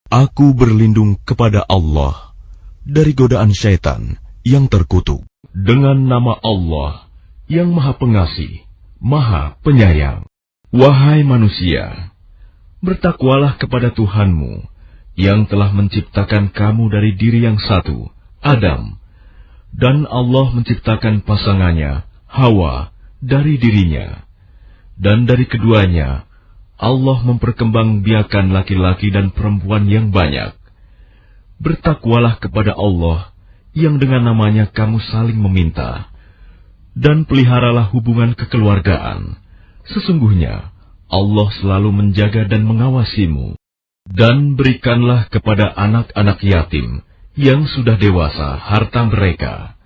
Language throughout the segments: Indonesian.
Aku berlindung kepada Allah dari godaan syaitan yang terkutuk. Dengan nama Allah yang Maha Pengasih, Maha Penyayang. Wahai manusia, bertakwalah kepada Tuhanmu yang telah menciptakan kamu dari diri yang satu, Adam, dan Allah menciptakan pasangannya, Hawa, dari dirinya. Dan dari keduanya, Allah memperkembangbiakan laki-laki dan perempuan yang banyak. Bertakwalah kepada Allah yang dengan namanya kamu saling meminta, dan peliharalah hubungan kekeluargaan. Sesungguhnya Allah selalu menjaga dan mengawasimu. Dan berikanlah kepada anak-anak yatim yang sudah dewasa harta mereka.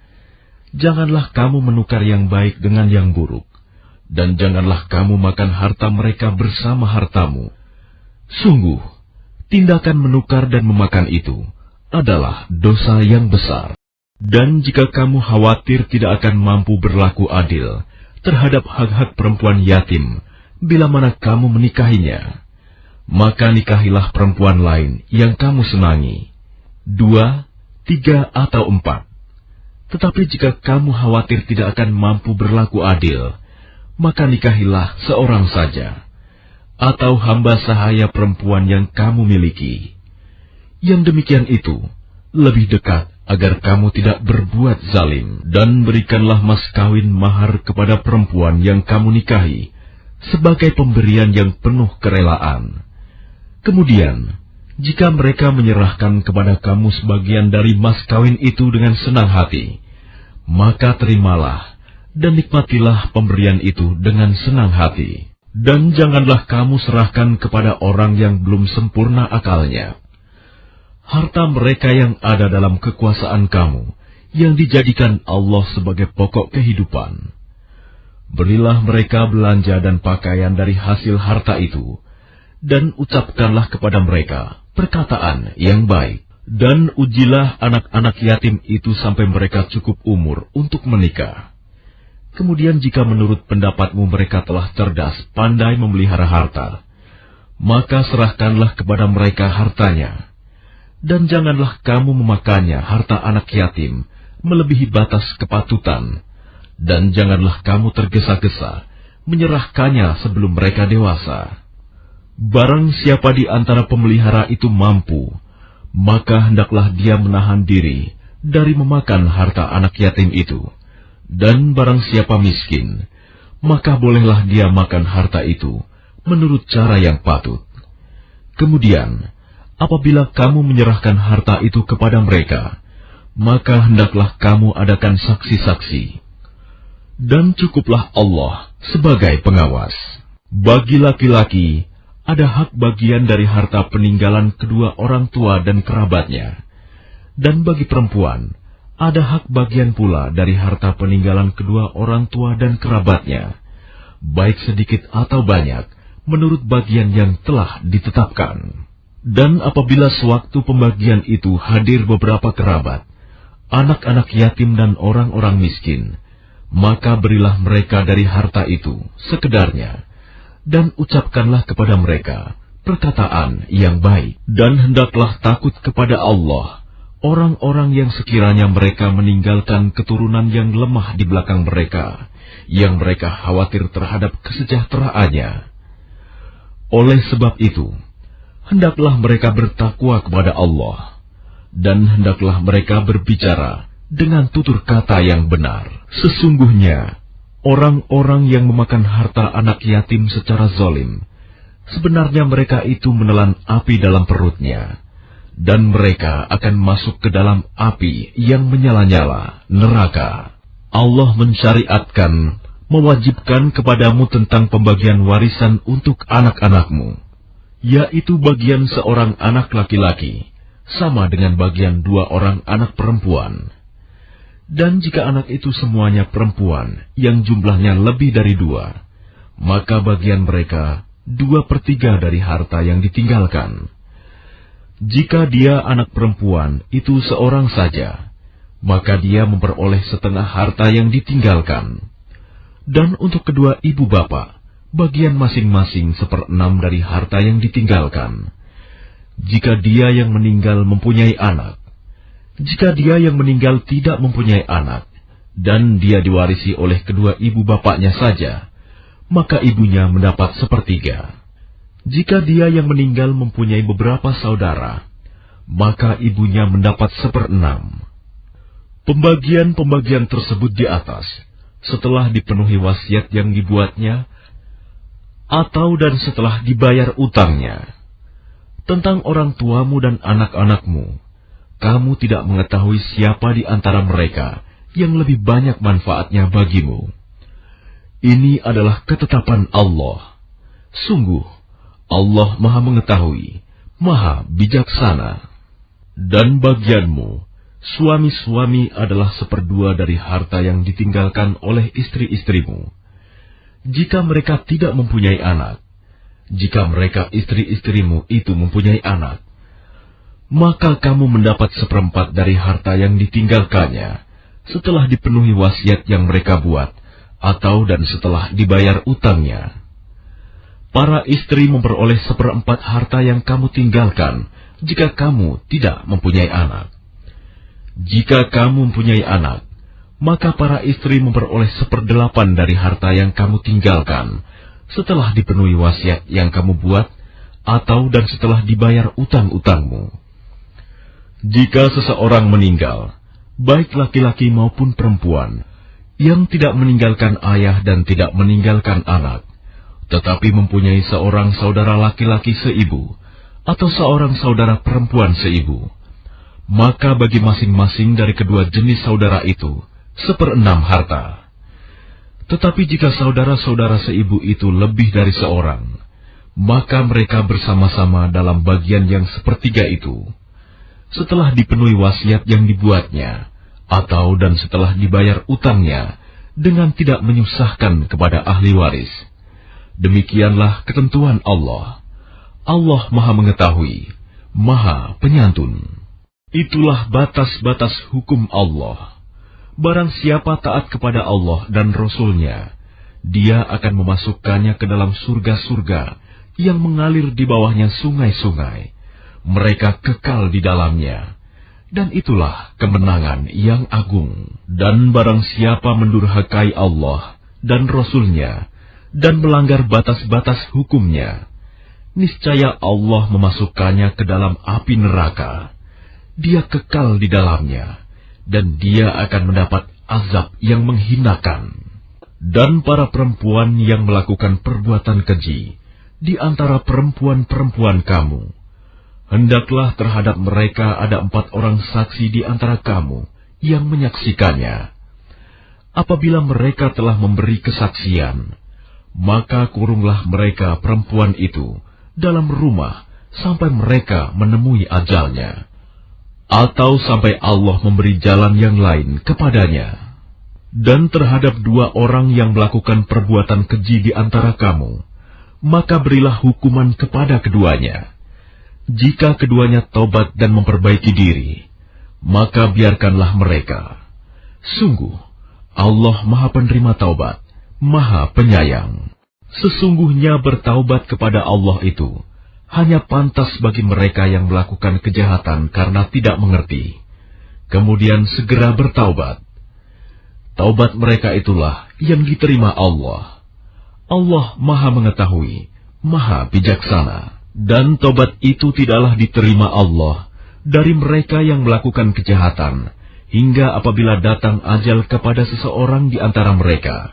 Janganlah kamu menukar yang baik dengan yang buruk, dan janganlah kamu makan harta mereka bersama hartamu. Sungguh, tindakan menukar dan memakan itu adalah dosa yang besar. Dan jika kamu khawatir tidak akan mampu berlaku adil terhadap hak-hak perempuan yatim bila mana kamu menikahinya, maka nikahilah perempuan lain yang kamu senangi, 2, 3, atau 4. Tetapi jika kamu khawatir tidak akan mampu berlaku adil, maka nikahilah seorang saja, atau hamba sahaya perempuan yang kamu miliki. Yang demikian itu lebih dekat agar kamu tidak berbuat zalim. Dan berikanlah mas kawin mahar kepada perempuan yang kamu nikahi sebagai pemberian yang penuh kerelaan. Kemudian, jika mereka menyerahkan kepada kamu sebagian dari mas kawin itu dengan senang hati, maka terimalah dan nikmatilah pemberian itu dengan senang hati. Dan janganlah kamu serahkan kepada orang yang belum sempurna akalnya harta mereka yang ada dalam kekuasaan kamu, yang dijadikan Allah sebagai pokok kehidupan. Berilah mereka belanja dan pakaian dari hasil harta itu, dan ucapkanlah kepada mereka perkataan yang baik. Dan ujilah anak-anak yatim itu sampai mereka cukup umur untuk menikah. Kemudian jika menurut pendapatmu mereka telah cerdas, pandai memelihara harta, maka serahkanlah kepada mereka hartanya. Dan janganlah kamu memakannya harta anak yatim melebihi batas kepatutan, dan janganlah kamu tergesa-gesa menyerahkannya sebelum mereka dewasa. Barang siapa di antara pemelihara itu mampu, maka hendaklah dia menahan diri dari memakan harta anak yatim itu. Dan barang siapa miskin, maka bolehlah dia makan harta itu menurut cara yang patut. Kemudian, apabila kamu menyerahkan harta itu kepada mereka, maka hendaklah kamu adakan saksi-saksi. Dan cukuplah Allah sebagai pengawas. Bagi laki-laki, ada hak bagian dari harta peninggalan kedua orang tua dan kerabatnya. Dan bagi perempuan, ada hak bagian pula dari harta peninggalan kedua orang tua dan kerabatnya, baik sedikit atau banyak, menurut bagian yang telah ditetapkan. Dan apabila sewaktu pembagian itu hadir beberapa kerabat, anak-anak yatim dan orang-orang miskin, maka berilah mereka dari harta itu sekedarnya, dan ucapkanlah kepada mereka perkataan yang baik. Dan hendaklah takut kepada Allah orang-orang yang sekiranya mereka meninggalkan keturunan yang lemah di belakang mereka, yang mereka khawatir terhadap kesejahteraannya. Oleh sebab itu, hendaklah mereka bertakwa kepada Allah, dan hendaklah mereka berbicara dengan tutur kata yang benar. Sesungguhnya, orang-orang yang memakan harta anak yatim secara zalim, sebenarnya mereka itu menelan api dalam perutnya, dan mereka akan masuk ke dalam api yang menyala-nyala, neraka. Allah mensyariatkan, mewajibkan kepadamu tentang pembagian warisan untuk anak-anakmu, yaitu bagian seorang anak laki-laki, sama dengan bagian 2 orang anak perempuan. Dan jika anak itu semuanya perempuan, yang jumlahnya lebih dari 2, maka bagian mereka 2/3 dari harta yang ditinggalkan. Jika dia anak perempuan itu seorang saja, maka dia memperoleh setengah harta yang ditinggalkan. Dan untuk kedua ibu bapak, bagian masing-masing 1/6 dari harta yang ditinggalkan. jika dia yang meninggal mempunyai anak. Jika dia yang meninggal tidak mempunyai anak, dan dia diwarisi oleh kedua ibu bapaknya saja, maka ibunya mendapat sepertiga. Jika dia yang meninggal mempunyai beberapa saudara, maka ibunya mendapat seperenam. Pembagian-pembagian tersebut di atas, setelah dipenuhi wasiat yang dibuatnya, atau dan setelah dibayar utangnya. Tentang orang tuamu dan anak-anakmu, kamu tidak mengetahui siapa di antara mereka yang lebih banyak manfaatnya bagimu. Ini adalah ketetapan Allah. Sungguh, Allah Maha Mengetahui, Maha Bijaksana. Dan bagianmu, suami-suami adalah seperdua dari harta yang ditinggalkan oleh istri-istrimu. Jika mereka tidak mempunyai anak, jika mereka istri-istrimu itu mempunyai anak, maka kamu mendapat seperempat dari harta yang ditinggalkannya setelah dipenuhi wasiat yang mereka buat, atau dan setelah dibayar utangnya. Para istri memperoleh seperempat harta yang kamu tinggalkan jika kamu tidak mempunyai anak. Jika kamu mempunyai anak, maka para istri memperoleh 1/8 dari harta yang kamu tinggalkan setelah dipenuhi wasiat yang kamu buat, atau dan setelah dibayar utang-utangmu. Jika seseorang meninggal, baik laki-laki maupun perempuan, yang tidak meninggalkan ayah dan tidak meninggalkan anak, tetapi mempunyai seorang saudara laki-laki seibu, atau seorang saudara perempuan seibu, maka bagi masing-masing dari kedua jenis saudara itu 1/6 harta. Tetapi jika saudara-saudara seibu itu lebih dari seorang, maka mereka bersama-sama dalam bagian yang 1/3 itu, setelah dipenuhi wasiat yang dibuatnya, atau dan setelah dibayar utangnya, dengan tidak menyusahkan kepada ahli waris. Demikianlah ketentuan Allah. Allah Maha Mengetahui, Maha Penyantun. Itulah batas-batas hukum Allah. Barang siapa taat kepada Allah dan Rasul-Nya, dia akan memasukkannya ke dalam surga-surga yang mengalir di bawahnya sungai-sungai. Mereka kekal di dalamnya. Dan itulah kemenangan yang agung. Dan barang siapa mendurhakai Allah dan Rasul-Nya dan melanggar batas-batas hukum-Nya, niscaya Allah memasukkannya ke dalam api neraka. Dia kekal di dalamnya, dan dia akan mendapat azab yang menghinakan. Dan para perempuan yang melakukan perbuatan keji di antara perempuan-perempuan kamu, hendaklah terhadap mereka ada 4 orang saksi di antara kamu yang menyaksikannya. Apabila mereka telah memberi kesaksian, maka kurunglah mereka perempuan itu dalam rumah sampai mereka menemui ajalnya, atau sampai Allah memberi jalan yang lain kepadanya. Dan terhadap 2 orang yang melakukan perbuatan keji di antara kamu, maka berilah hukuman kepada keduanya. Jika keduanya tobat dan memperbaiki diri, maka biarkanlah mereka. Sungguh, Allah Maha Penerima Taubat, Maha Penyayang. Sesungguhnya bertaubat kepada Allah itu hanya pantas bagi mereka yang melakukan kejahatan karena tidak mengerti, kemudian segera bertaubat. Taubat mereka itulah yang diterima Allah. Allah Maha Mengetahui, Maha Bijaksana. Dan taubat itu tidaklah diterima Allah dari mereka yang melakukan kejahatan, hingga apabila datang ajal kepada seseorang di antara mereka,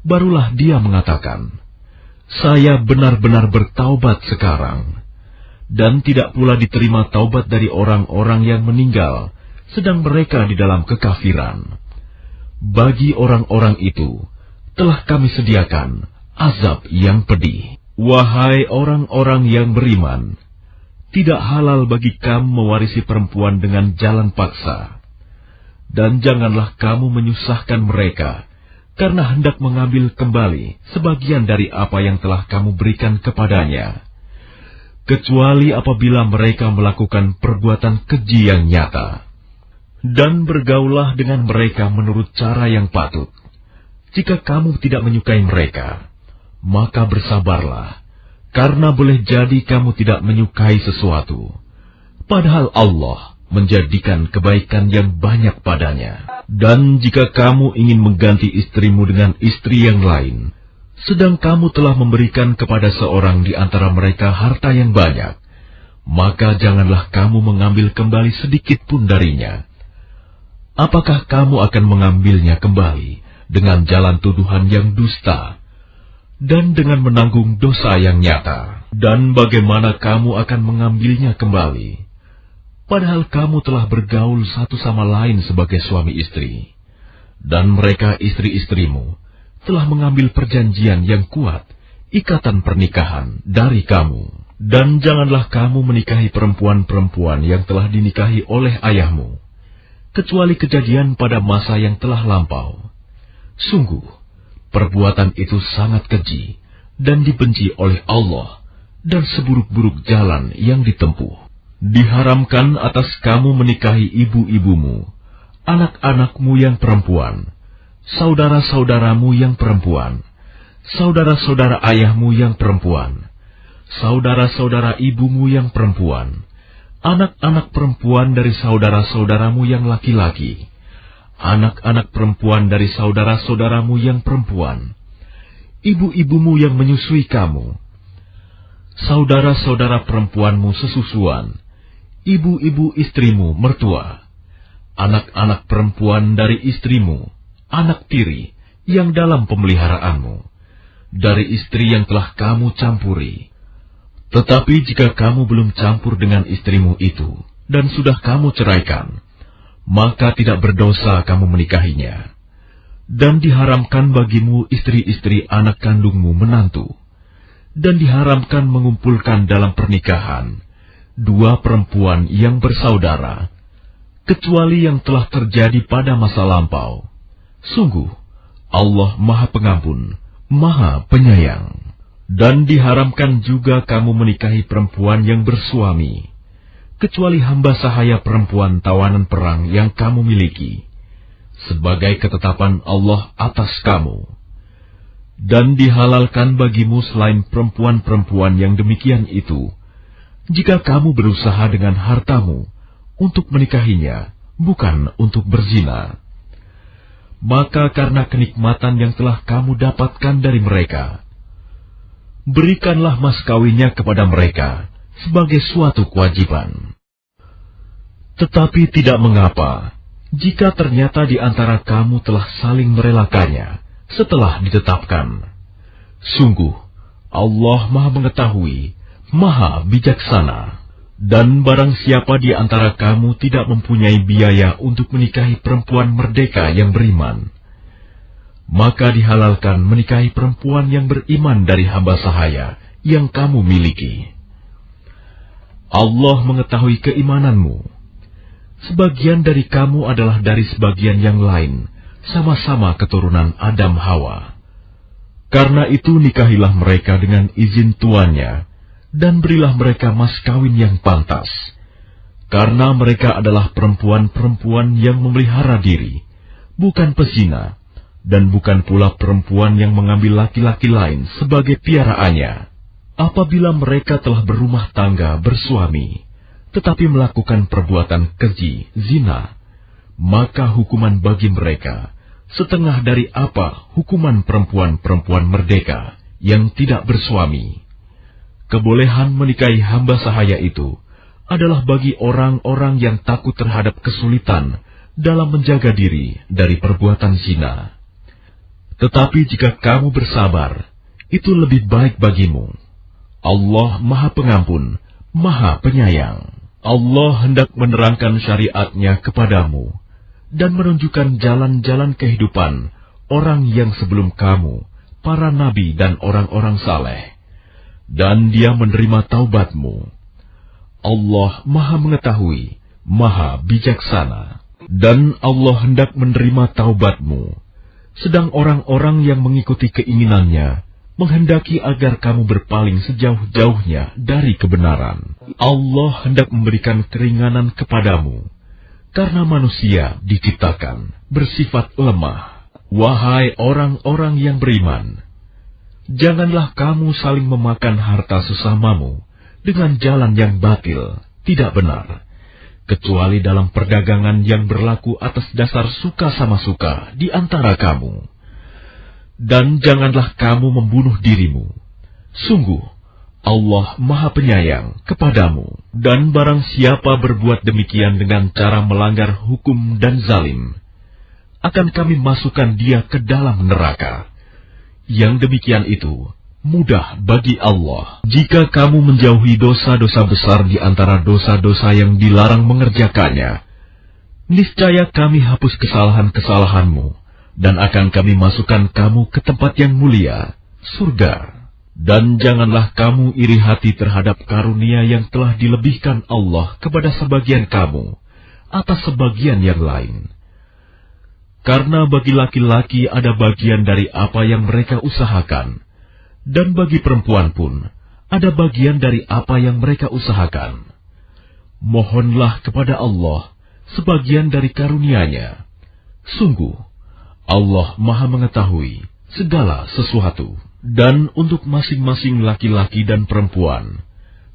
barulah dia mengatakan, "Saya benar-benar bertaubat sekarang." Dan tidak pula diterima taubat dari orang-orang yang meninggal, sedang mereka di dalam kekafiran. Bagi orang-orang itu, telah kami sediakan azab yang pedih. Wahai orang-orang yang beriman, tidak halal bagi kamu mewarisi perempuan dengan jalan paksa. Dan janganlah kamu menyusahkan mereka, karena hendak mengambil kembali sebagian dari apa yang telah kamu berikan kepadanya, kecuali apabila mereka melakukan perbuatan keji yang nyata. Dan bergaullah dengan mereka menurut cara yang patut. Jika kamu tidak menyukai mereka, maka bersabarlah, karena boleh jadi kamu tidak menyukai sesuatu. padahal Allah menjadikan kebaikan yang banyak padanya. Dan jika kamu ingin mengganti istrimu dengan istri yang lain, sedang kamu telah memberikan kepada seorang di antara mereka harta yang banyak, maka janganlah kamu mengambil kembali sedikit pun darinya. Apakah kamu akan mengambilnya kembali dengan jalan tuduhan yang dusta dan dengan menanggung dosa yang nyata? Dan bagaimana kamu akan mengambilnya kembali, padahal kamu telah bergaul satu sama lain sebagai suami istri, dan mereka istri-istrimu telah mengambil perjanjian yang kuat, ikatan pernikahan dari kamu. Dan janganlah kamu menikahi perempuan-perempuan yang telah dinikahi oleh ayahmu, kecuali kejadian pada masa yang telah lampau. Sungguh, perbuatan itu sangat keji dan dibenci oleh Allah, dan seburuk-buruk jalan yang ditempuh. Diharamkan atas kamu menikahi ibu-ibumu, anak-anakmu yang perempuan, saudara-saudaramu yang perempuan, saudara-saudara ayahmu yang perempuan, saudara-saudara ibumu yang perempuan, anak-anak perempuan dari saudara-saudaramu yang laki-laki, anak-anak perempuan dari saudara-saudaramu yang perempuan, ibu-ibumu yang menyusui kamu, saudara-saudara perempuanmu sesusuan, ibu-ibu istrimu mertua, anak-anak perempuan dari istrimu, anak tiri yang dalam pemeliharaanmu, dari istri yang telah kamu campuri. Tetapi jika kamu belum campur dengan istrimu itu, dan sudah kamu ceraikan, maka tidak berdosa kamu menikahinya. Dan diharamkan bagimu istri-istri anak kandungmu menantu, dan diharamkan mengumpulkan dalam pernikahan dua perempuan yang bersaudara, kecuali yang telah terjadi pada masa lampau. Sungguh, Allah Maha Pengampun, Maha Penyayang. Dan diharamkan juga kamu menikahi perempuan yang bersuami, kecuali hamba sahaya perempuan tawanan perang yang kamu miliki, sebagai ketetapan Allah atas kamu. Dan dihalalkan bagimu selain perempuan-perempuan yang demikian itu, jika kamu berusaha dengan hartamu untuk menikahinya, bukan untuk berzina. Maka karena kenikmatan yang telah kamu dapatkan dari mereka, berikanlah mas kawinnya kepada mereka sebagai suatu kewajiban. Tetapi tidak mengapa jika ternyata di antara kamu telah saling merelakannya setelah ditetapkan. Sungguh, Allah Maha Mengetahui, Maha Bijaksana. Dan barang siapa di antara kamu tidak mempunyai biaya untuk menikahi perempuan merdeka yang beriman, maka dihalalkan menikahi perempuan yang beriman dari hamba sahaya yang kamu miliki. Allah mengetahui keimananmu. Sebagian dari kamu adalah dari sebagian yang lain, sama-sama keturunan Adam Hawa. Karena itu nikahilah mereka dengan izin tuannya, dan berilah mereka mas kawin yang pantas. Karena mereka adalah perempuan-perempuan yang memelihara diri, bukan pezina, dan bukan pula perempuan yang mengambil laki-laki lain sebagai piaraannya. Apabila mereka telah berumah tangga bersuami, tetapi melakukan perbuatan keji, zina, maka hukuman bagi mereka setengah dari apa hukuman perempuan-perempuan merdeka yang tidak bersuami. Kebolehan menikahi hamba sahaya itu adalah bagi orang-orang yang takut terhadap kesulitan dalam menjaga diri dari perbuatan zina. Tetapi jika kamu bersabar, itu lebih baik bagimu. Allah Maha Pengampun, Maha Penyayang. Allah hendak menerangkan syariatnya kepadamu dan menunjukkan jalan-jalan kehidupan orang yang sebelum kamu, para nabi dan orang-orang saleh. Dan Dia menerima taubatmu. Allah Maha Mengetahui, Maha Bijaksana. Dan Allah hendak menerima taubatmu, sedang orang-orang yang mengikuti keinginannya menghendaki agar kamu berpaling sejauh-jauhnya dari kebenaran. Allah hendak memberikan keringanan kepadamu, karena manusia diciptakan bersifat lemah. Wahai orang-orang yang beriman, janganlah kamu saling memakan harta sesamamu dengan jalan yang batil. tidak benar, kecuali dalam perdagangan yang berlaku atas dasar suka sama suka di antara kamu. Dan janganlah kamu membunuh dirimu. Sungguh, Allah Maha Penyayang kepadamu. Dan barang siapa berbuat demikian dengan cara melanggar hukum dan zalim, akan kami masukkan dia ke dalam neraka. Yang demikian itu mudah bagi Allah. Jika kamu menjauhi dosa-dosa besar di antara dosa-dosa yang dilarang mengerjakannya, niscaya kami hapus kesalahan-kesalahanmu, dan akan kami masukkan kamu ke tempat yang mulia, surga. Dan janganlah kamu iri hati terhadap karunia yang telah dilebihkan Allah kepada sebagian kamu atas sebagian yang lain. Karena bagi laki-laki ada bagian dari apa yang mereka usahakan, dan bagi perempuan pun ada bagian dari apa yang mereka usahakan. Mohonlah kepada Allah sebagian dari karunia-Nya. Sungguh, Allah Maha mengetahui segala sesuatu. Dan untuk masing-masing laki-laki dan perempuan,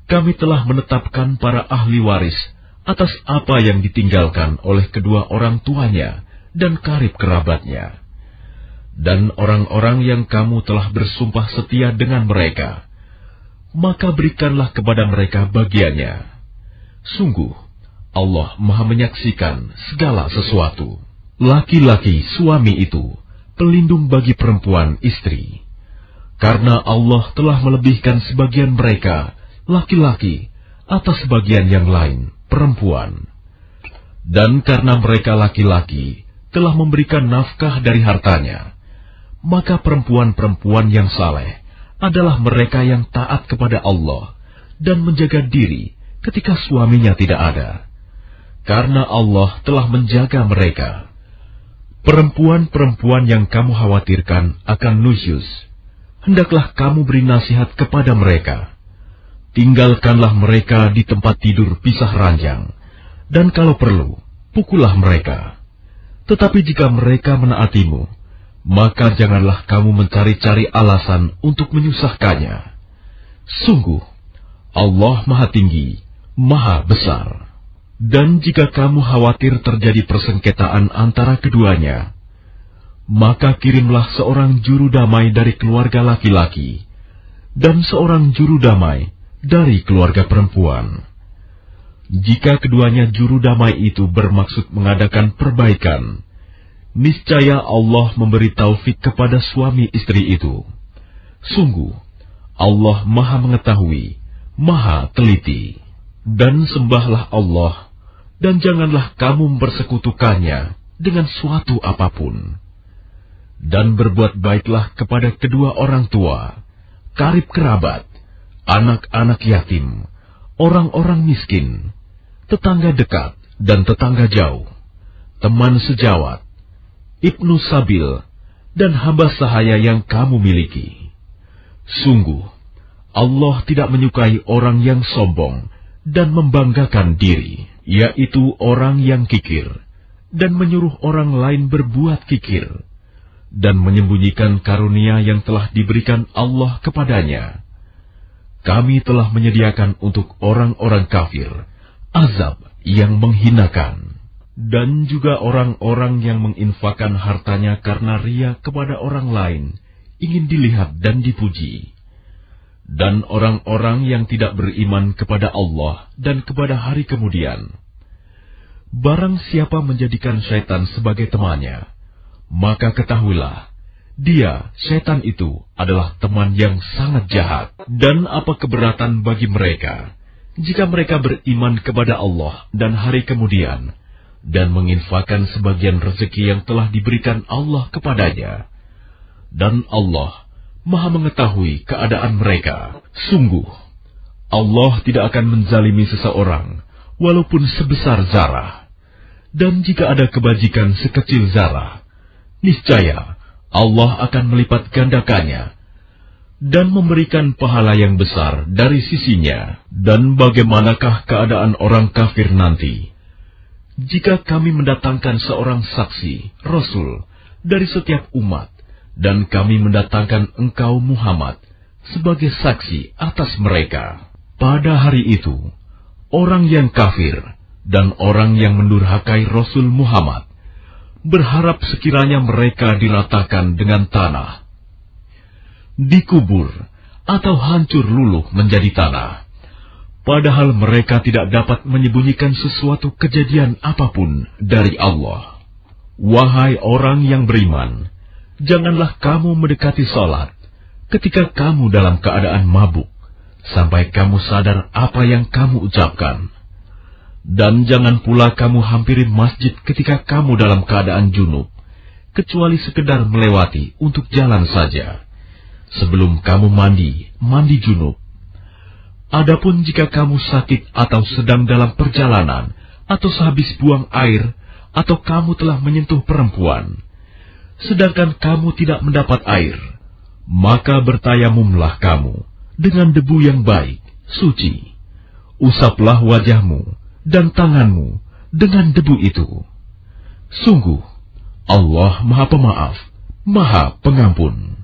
kami telah menetapkan para ahli waris atas apa yang ditinggalkan oleh kedua orang tuanya dan karib kerabatnya. Dan orang-orang yang kamu telah bersumpah setia dengan mereka, maka berikanlah kepada mereka bagiannya. Sungguh, Allah Maha menyaksikan segala sesuatu. Laki-laki suami itu pelindung bagi perempuan istri, karena Allah telah melebihkan sebagian mereka, laki-laki, atas sebagian yang lain, perempuan. Dan karena mereka laki-laki telah memberikan nafkah dari hartanya, maka perempuan-perempuan yang saleh adalah mereka yang taat kepada Allah dan menjaga diri ketika suaminya tidak ada, karena Allah telah menjaga mereka. Perempuan-perempuan yang kamu khawatirkan akan nusyuz, hendaklah kamu beri nasihat kepada mereka. Tinggalkanlah mereka di tempat tidur pisah ranjang, dan kalau perlu, pukullah mereka. Tetapi jika mereka menaatimu, maka janganlah kamu mencari-cari alasan untuk menyusahkannya. Sungguh, Allah Maha Tinggi, Maha Besar. Dan jika kamu khawatir terjadi persengketaan antara keduanya, maka kirimlah seorang juru damai dari keluarga laki-laki dan seorang juru damai dari keluarga perempuan. Jika keduanya juru damai itu bermaksud mengadakan perbaikan, niscaya Allah memberi taufik kepada suami istri itu. Sungguh, Allah Maha mengetahui, Maha teliti. Dan sembahlah Allah, dan janganlah kamu mempersekutukannya dengan suatu apapun. Dan berbuat baiklah kepada kedua orang tua, karib kerabat, anak-anak yatim, orang-orang miskin, tetangga dekat dan tetangga jauh, teman sejawat, ibnu sabil, dan hamba sahaya yang kamu miliki. Sungguh, Allah tidak menyukai orang yang sombong dan membanggakan diri, yaitu orang yang kikir, dan menyuruh orang lain berbuat kikir, dan menyembunyikan karunia yang telah diberikan Allah kepadanya. Kami telah menyediakan untuk orang-orang kafir azab yang menghinakan, dan juga orang-orang yang menginfakkan hartanya karena ria kepada orang lain, ingin dilihat dan dipuji. Dan orang-orang yang tidak beriman kepada Allah dan kepada hari kemudian. Barang siapa menjadikan syaitan sebagai temannya, maka ketahuilah, dia, syaitan itu, adalah teman yang sangat jahat. Dan apa keberatan bagi mereka, jika mereka beriman kepada Allah dan hari kemudian, dan menginfakkan sebagian rezeki yang telah diberikan Allah kepadanya. Dan Allah Maha mengetahui keadaan mereka. Sungguh, Allah tidak akan menzalimi seseorang, walaupun sebesar zarah. Dan jika ada kebajikan sekecil zarah, niscaya Allah akan melipat gandakannya dan memberikan pahala yang besar dari sisinya. Dan bagaimanakah keadaan orang kafir nanti, jika kami mendatangkan seorang saksi, Rasul, dari setiap umat, dan kami mendatangkan engkau Muhammad sebagai saksi atas mereka? Pada hari itu, orang yang kafir dan orang yang mendurhakai Rasul Muhammad berharap sekiranya mereka diratakan dengan tanah, dikubur atau hancur luluh menjadi tanah, padahal mereka tidak dapat menyembunyikan sesuatu kejadian apapun dari Allah. Wahai orang yang beriman, janganlah kamu mendekati salat ketika kamu dalam keadaan mabuk, sampai kamu sadar apa yang kamu ucapkan. Dan jangan pula kamu hampiri masjid ketika kamu dalam keadaan junub, kecuali sekedar melewati untuk jalan saja. Sebelum kamu mandi junub. Adapun jika kamu sakit atau sedang dalam perjalanan, atau sehabis buang air, atau kamu telah menyentuh perempuan, sedangkan kamu tidak mendapat air, maka bertayamumlah kamu dengan debu yang baik, suci. Usaplah wajahmu dan tanganmu dengan debu itu. Sungguh, Allah Maha Pemaaf, Maha Pengampun.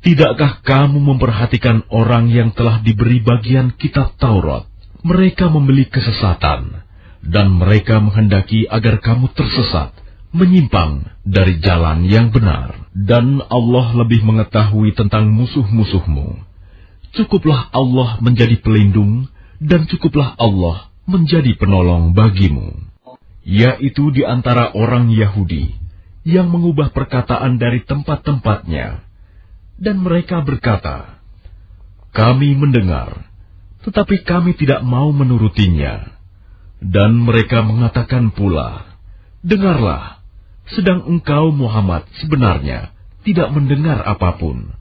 Tidakkah kamu memperhatikan orang yang telah diberi bagian kitab Taurat? Mereka membeli kesesatan, dan mereka menghendaki agar kamu tersesat, menyimpang dari jalan yang benar. Dan Allah lebih mengetahui tentang musuh-musuhmu. Cukuplah Allah menjadi pelindung, dan cukuplah Allah menjadi penolong bagimu, yaitu di antara orang Yahudi yang mengubah perkataan dari tempat-tempatnya, dan mereka berkata, kami mendengar, tetapi kami tidak mau menurutinya. Dan mereka mengatakan pula, dengarlah, sedang engkau Muhammad sebenarnya tidak mendengar apapun.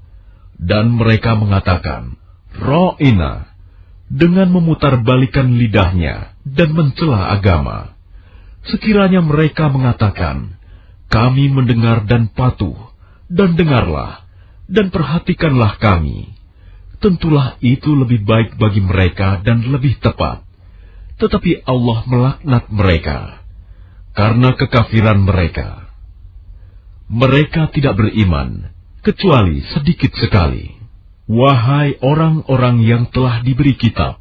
Dan mereka mengatakan, Ra'ina, dengan memutarbalikan lidahnya dan mencela agama. Sekiranya mereka mengatakan, kami mendengar dan patuh, dan dengarlah, dan perhatikanlah kami, tentulah itu lebih baik bagi mereka dan lebih tepat. Tetapi Allah melaknat mereka, karena kekafiran mereka. Mereka tidak beriman, kecuali sedikit sekali. Wahai orang-orang yang telah diberi kitab,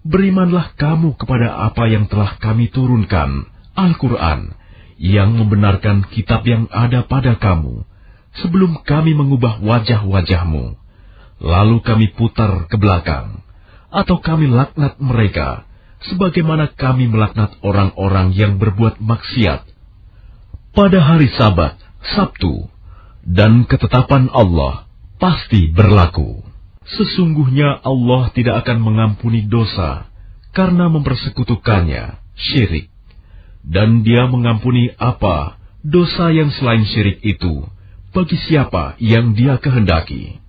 berimanlah kamu kepada apa yang telah kami turunkan, Al-Quran, yang membenarkan kitab yang ada pada kamu, sebelum kami mengubah wajah-wajahmu, lalu kami putar ke belakang, atau kami laknat mereka, sebagaimana kami melaknat orang-orang yang berbuat maksiat pada hari Sabat, Sabtu, dan ketetapan Allah pasti berlaku. Sesungguhnya Allah tidak akan mengampuni dosa karena mempersekutukannya, syirik. Dan Dia mengampuni apa dosa yang selain syirik itu bagi siapa yang Dia kehendaki.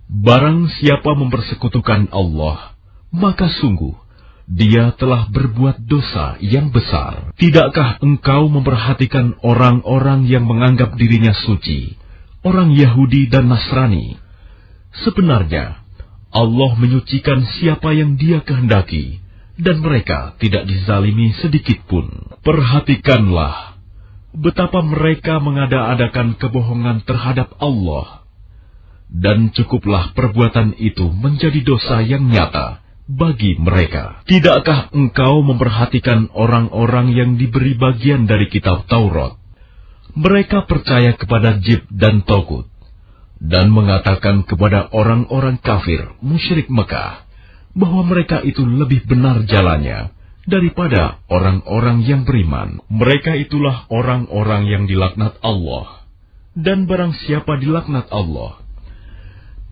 Barang siapa mempersekutukan Allah, maka sungguh dia telah berbuat dosa yang besar. Tidakkah engkau memperhatikan orang-orang yang menganggap dirinya suci, orang Yahudi dan Nasrani? Sebenarnya, Allah menyucikan siapa yang Dia kehendaki, dan mereka tidak dizalimi sedikit pun. Perhatikanlah betapa mereka mengada-adakan kebohongan terhadap Allah, dan cukuplah perbuatan itu menjadi dosa yang nyata bagi mereka. Tidakkah engkau memperhatikan orang-orang yang diberi bagian dari kitab Taurat? Mereka percaya kepada Jib dan Togut, dan mengatakan kepada orang-orang kafir musyrik Mekah bahwa mereka itu lebih benar jalannya daripada orang-orang yang beriman. Mereka itulah orang-orang yang dilaknat Allah, dan barang siapa dilaknat Allah,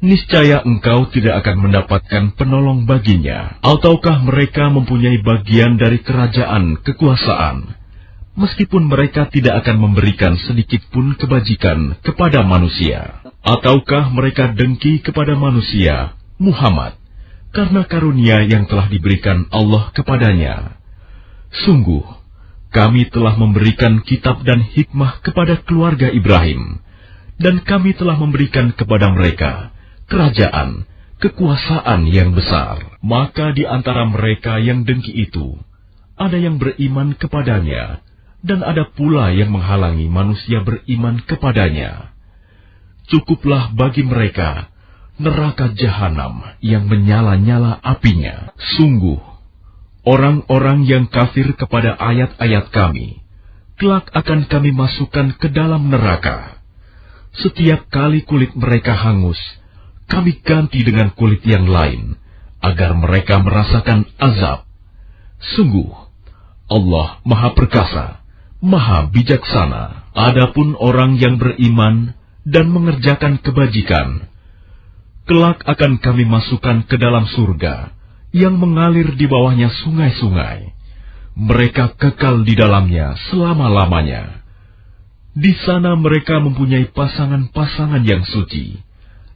niscaya engkau tidak akan mendapatkan penolong baginya. Ataukah mereka mempunyai bagian dari kerajaan kekuasaan, meskipun mereka tidak akan memberikan sedikit pun kebajikan kepada manusia? Ataukah mereka dengki kepada manusia, Muhammad, karena karunia yang telah diberikan Allah kepadanya? Sungguh, kami telah memberikan kitab dan hikmah kepada keluarga Ibrahim, dan kami telah memberikan kepada mereka kerajaan, kekuasaan yang besar. Maka di antara mereka yang dengki itu, ada yang beriman kepadanya, dan ada pula yang menghalangi manusia beriman kepadanya. Cukuplah bagi mereka neraka jahanam yang menyala-nyala apinya. Sungguh, Orang-orang yang kafir kepada ayat-ayat kami, kelak akan kami masukkan ke dalam neraka. Setiap kali kulit mereka hangus, kami ganti dengan kulit yang lain, agar mereka merasakan azab. Sungguh, Allah Maha Perkasa, Maha Bijaksana. Adapun orang yang beriman dan mengerjakan kebajikan, kelak akan kami masukkan ke dalam surga, yang mengalir di bawahnya sungai-sungai. Mereka kekal di dalamnya selama-lamanya. Di sana mereka mempunyai pasangan-pasangan yang suci,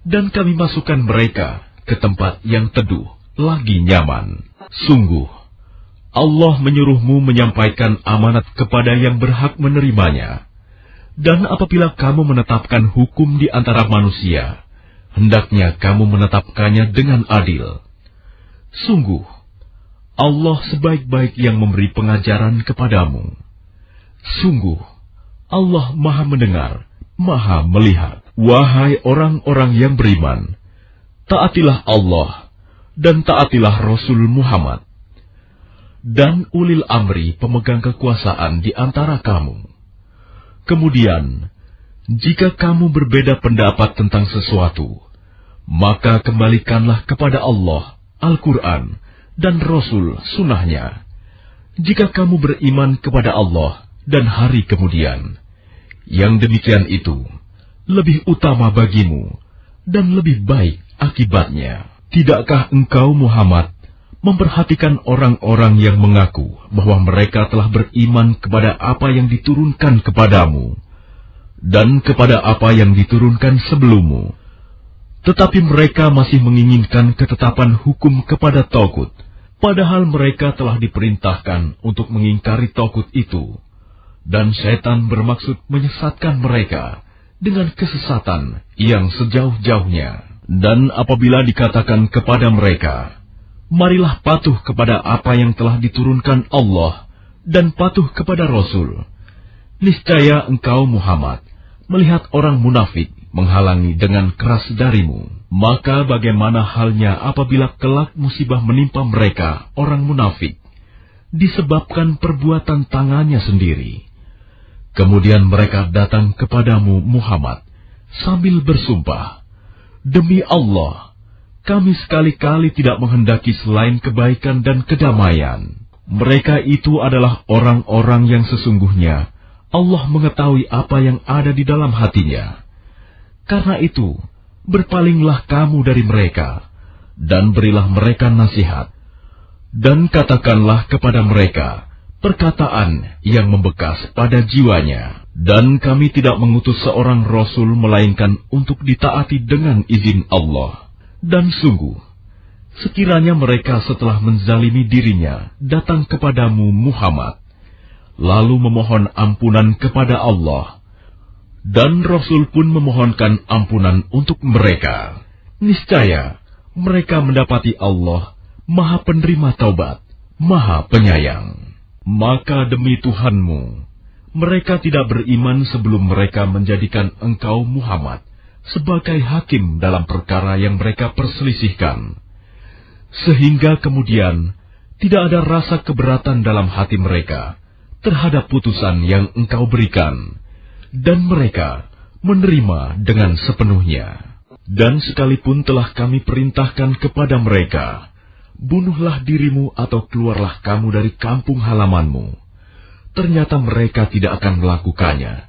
dan kami masukkan mereka ke tempat yang teduh, lagi nyaman. Sungguh, Allah menyuruhmu menyampaikan amanat kepada yang berhak menerimanya. Dan apabila kamu menetapkan hukum di antara manusia, hendaknya kamu menetapkannya dengan adil. Sungguh, Allah sebaik-baik yang memberi pengajaran kepadamu. Sungguh, Allah Maha Mendengar, Maha Melihat. Wahai orang-orang yang beriman, taatilah Allah dan taatilah Rasul Muhammad dan ulil amri pemegang kekuasaan di antara kamu. Kemudian, jika kamu berbeda pendapat tentang sesuatu, maka kembalikanlah kepada Allah, Al-Quran, dan Rasul Sunnahnya. Jika kamu beriman kepada Allah dan hari kemudian, yang demikian itu lebih utama bagimu dan lebih baik akibatnya. Tidakkah engkau Muhammad memperhatikan orang-orang yang mengaku bahwa mereka telah beriman kepada apa yang diturunkan kepadamu dan kepada apa yang diturunkan sebelummu, tetapi mereka masih menginginkan ketetapan hukum kepada Tagut, padahal mereka telah diperintahkan untuk mengingkari Tagut itu, dan setan bermaksud menyesatkan mereka dengan kesesatan yang sejauh-jauhnya. Dan apabila dikatakan kepada mereka, marilah patuh kepada apa yang telah diturunkan Allah dan patuh kepada Rasul, niscaya engkau Muhammad melihat orang munafik menghalangi dengan keras darimu. Maka bagaimana halnya apabila kelak musibah menimpa mereka, orang munafik, disebabkan perbuatan tangannya sendiri. Kemudian mereka datang kepadamu Muhammad sambil bersumpah, demi Allah, kami sekali-kali tidak menghendaki selain kebaikan dan kedamaian. Mereka itu adalah orang-orang yang sesungguhnya Allah mengetahui apa yang ada di dalam hatinya. Karena itu, berpalinglah kamu dari mereka, dan berilah mereka nasihat, dan katakanlah kepada mereka perkataan yang membekas pada jiwanya. Dan kami tidak mengutus seorang Rasul melainkan untuk ditaati dengan izin Allah. Dan sungguh, sekiranya mereka setelah menzalimi dirinya datang kepadamu Muhammad, lalu memohon ampunan kepada Allah, dan Rasul pun memohonkan ampunan untuk mereka, niscaya mereka mendapati Allah Maha Penerima Taubat, Maha Penyayang. Maka demi Tuhanmu, mereka tidak beriman sebelum mereka menjadikan engkau Muhammad sebagai hakim dalam perkara yang mereka perselisihkan, sehingga kemudian tidak ada rasa keberatan dalam hati mereka terhadap putusan yang engkau berikan, dan mereka menerima dengan sepenuhnya. Dan sekalipun telah kami perintahkan kepada mereka, bunuhlah dirimu atau keluarlah kamu dari kampung halamanmu, ternyata mereka tidak akan melakukannya,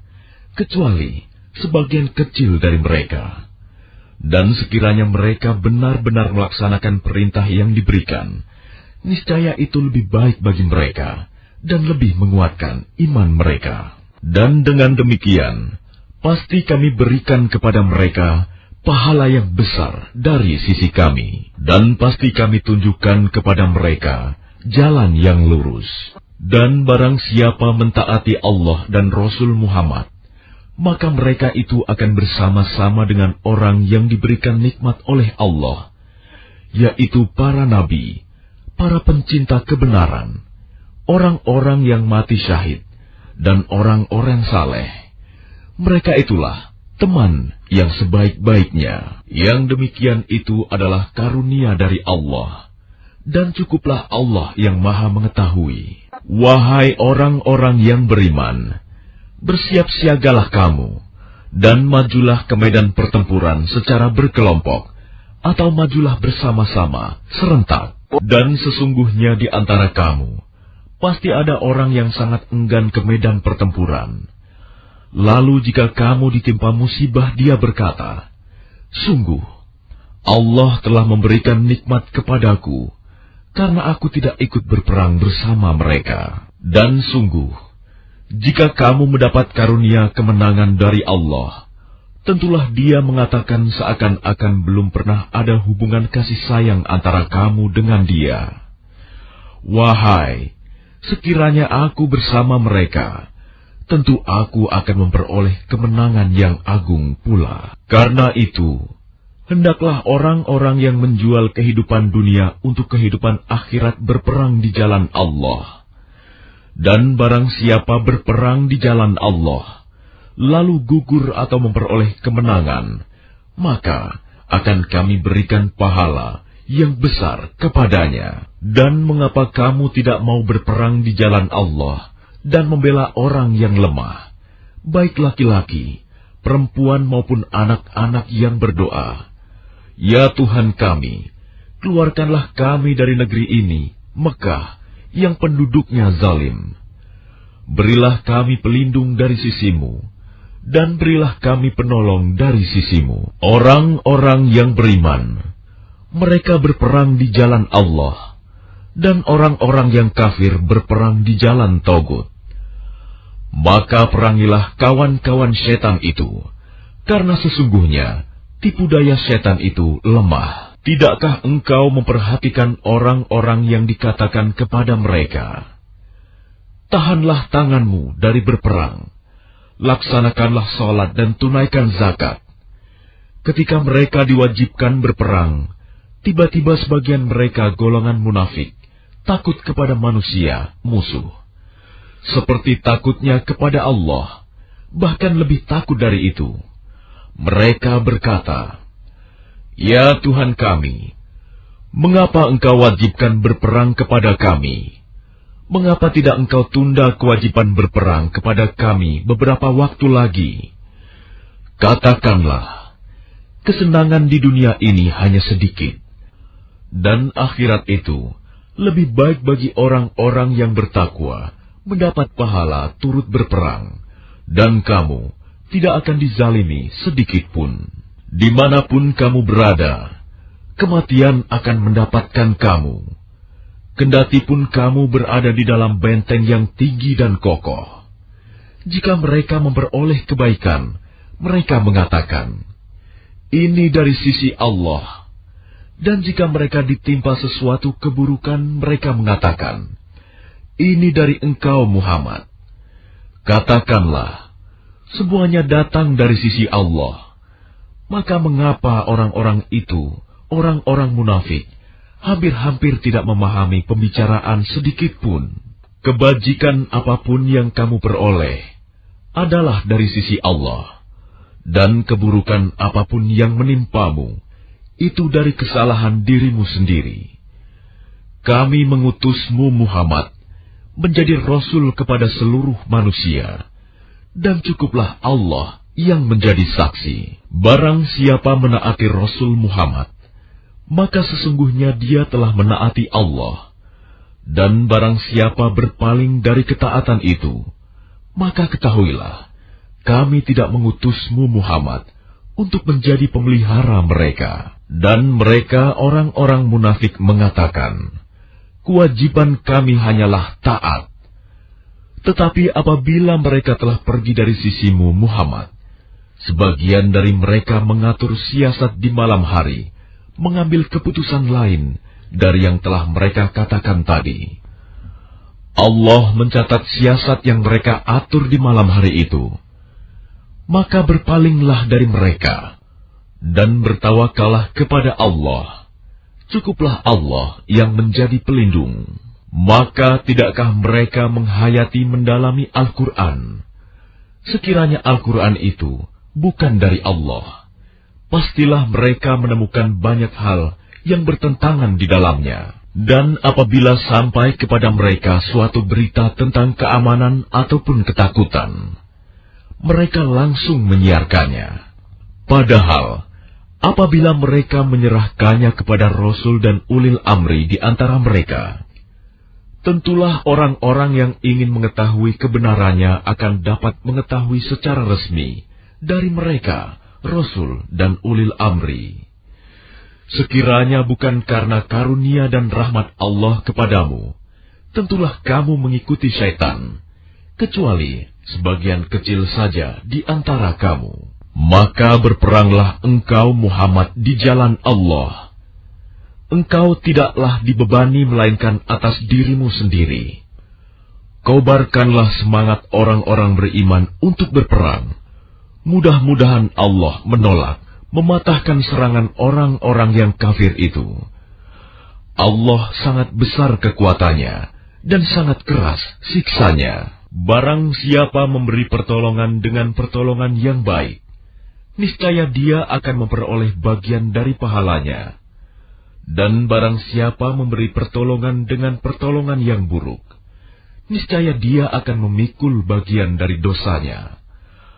kecuali sebagian kecil dari mereka. Dan sekiranya mereka benar-benar melaksanakan perintah yang diberikan, niscaya itu lebih baik bagi mereka dan lebih menguatkan iman mereka. Dan dengan demikian, pasti kami berikan kepada mereka pahala yang besar dari sisi kami, dan pasti kami tunjukkan kepada mereka jalan yang lurus. Dan barang siapa mentaati Allah dan Rasul Muhammad, maka mereka itu akan bersama-sama dengan orang yang diberikan nikmat oleh Allah, yaitu para nabi, para pencinta kebenaran, orang-orang yang mati syahid, dan orang-orang saleh. Mereka itulah teman yang sebaik-baiknya. Yang demikian itu adalah karunia dari Allah. dan cukuplah Allah yang Maha Mengetahui. Wahai orang-orang yang beriman, bersiap-siagalah kamu, dan majulah ke medan pertempuran secara berkelompok, atau majulah bersama-sama, serentak. Dan sesungguhnya di antara kamu, pasti ada orang yang sangat enggan ke medan pertempuran. Lalu jika kamu ditimpa musibah, dia berkata, "Sungguh, Allah telah memberikan nikmat kepadaku, karena aku tidak ikut berperang bersama mereka." Dan sungguh, jika kamu mendapat karunia kemenangan dari Allah, tentulah dia mengatakan seakan-akan belum pernah ada hubungan kasih sayang antara kamu dengan dia. Wahai, sekiranya aku bersama mereka, tentu aku akan memperoleh kemenangan yang agung pula. Karena itu, hendaklah orang-orang yang menjual kehidupan dunia untuk kehidupan akhirat berperang di jalan Allah. Dan barang siapa berperang di jalan Allah, lalu gugur atau memperoleh kemenangan, maka akan kami berikan pahala yang besar kepadanya. Dan mengapa kamu tidak mau berperang di jalan Allah dan membela orang yang lemah, baik laki-laki, perempuan maupun anak-anak yang berdoa, "Ya Tuhan kami, keluarkanlah kami dari negeri ini, Mekah, yang penduduknya zalim. Berilah kami pelindung dari sisimu, dan berilah kami penolong dari sisimu." Orang-orang yang beriman, mereka berperang di jalan Allah, dan orang-orang yang kafir berperang di jalan Togut. Maka perangilah kawan-kawan setan itu, karena sesungguhnya tipu daya setan itu lemah. Tidakkah engkau memperhatikan orang-orang yang dikatakan kepada mereka, "Tahanlah tanganmu dari berperang, laksanakanlah sholat dan tunaikan zakat." Ketika mereka diwajibkan berperang, tiba-tiba sebagian mereka golongan munafik takut kepada manusia, musuh, seperti takutnya kepada Allah, bahkan lebih takut dari itu. Mereka berkata, "Ya Tuhan kami, mengapa Engkau wajibkan berperang kepada kami? Mengapa tidak Engkau tunda kewajiban berperang kepada kami beberapa waktu lagi?" Katakanlah, kesenangan di dunia ini hanya sedikit, dan akhirat itu lebih baik bagi orang-orang yang bertakwa mendapat pahala turut berperang, dan kamu tidak akan dizalimi sedikit pun. Dimanapun kamu berada, kematian akan mendapatkan kamu. Kendati pun kamu berada di dalam benteng yang tinggi dan kokoh. Jika mereka memperoleh kebaikan, mereka mengatakan, "Ini dari sisi Allah." Dan jika mereka ditimpa sesuatu keburukan, mereka mengatakan, "Ini dari engkau Muhammad." Katakanlah, semuanya datang dari sisi Allah. Maka mengapa orang-orang itu, orang-orang munafik, hampir-hampir tidak memahami pembicaraan sedikit pun? Kebajikan apapun yang kamu peroleh adalah dari sisi Allah, dan keburukan apapun yang menimpamu itu dari kesalahan dirimu sendiri. Kami mengutusmu Muhammad menjadi Rasul kepada seluruh manusia, dan cukuplah Allah yang menjadi saksi. Barang siapa menaati Rasul Muhammad, maka sesungguhnya dia telah menaati Allah. Dan barang siapa berpaling dari ketaatan itu, maka ketahuilah, kami tidak mengutusmu Muhammad untuk menjadi pemelihara mereka. Dan mereka orang-orang munafik mengatakan, "Kewajiban kami hanyalah taat." Tetapi apabila mereka telah pergi dari sisimu Muhammad, sebagian dari mereka mengatur siasat di malam hari, mengambil keputusan lain dari yang telah mereka katakan tadi. Allah mencatat siasat yang mereka atur di malam hari itu. Maka berpalinglah dari mereka, dan bertawakallah kepada Allah. Cukuplah Allah yang menjadi pelindung. Maka tidakkah mereka menghayati mendalami Al-Quran? Sekiranya Al-Quran itu bukan dari Allah, pastilah mereka menemukan banyak hal yang bertentangan di dalamnya. Dan apabila sampai kepada mereka suatu berita tentang keamanan ataupun ketakutan, mereka langsung menyiarkannya. Padahal, apabila mereka menyerahkannya kepada Rasul dan ulil amri di antara mereka, tentulah orang-orang yang ingin mengetahui kebenarannya akan dapat mengetahui secara resmi dari mereka, Rasul dan ulil amri. Sekiranya bukan karena karunia dan rahmat Allah kepadamu, tentulah kamu mengikuti syaitan, kecuali sebagian kecil saja di antara kamu. Maka berperanglah engkau Muhammad di jalan Allah. Engkau tidaklah dibebani melainkan atas dirimu sendiri. Kobarkanlah semangat orang-orang beriman untuk berperang. Mudah-mudahan Allah menolak, mematahkan serangan orang-orang yang kafir itu. Allah sangat besar kekuatannya dan sangat keras siksanya. Barang siapa memberi pertolongan dengan pertolongan yang baik, niscaya dia akan memperoleh bagian dari pahalanya. Dan barang siapa memberi pertolongan dengan pertolongan yang buruk, niscaya dia akan memikul bagian dari dosanya.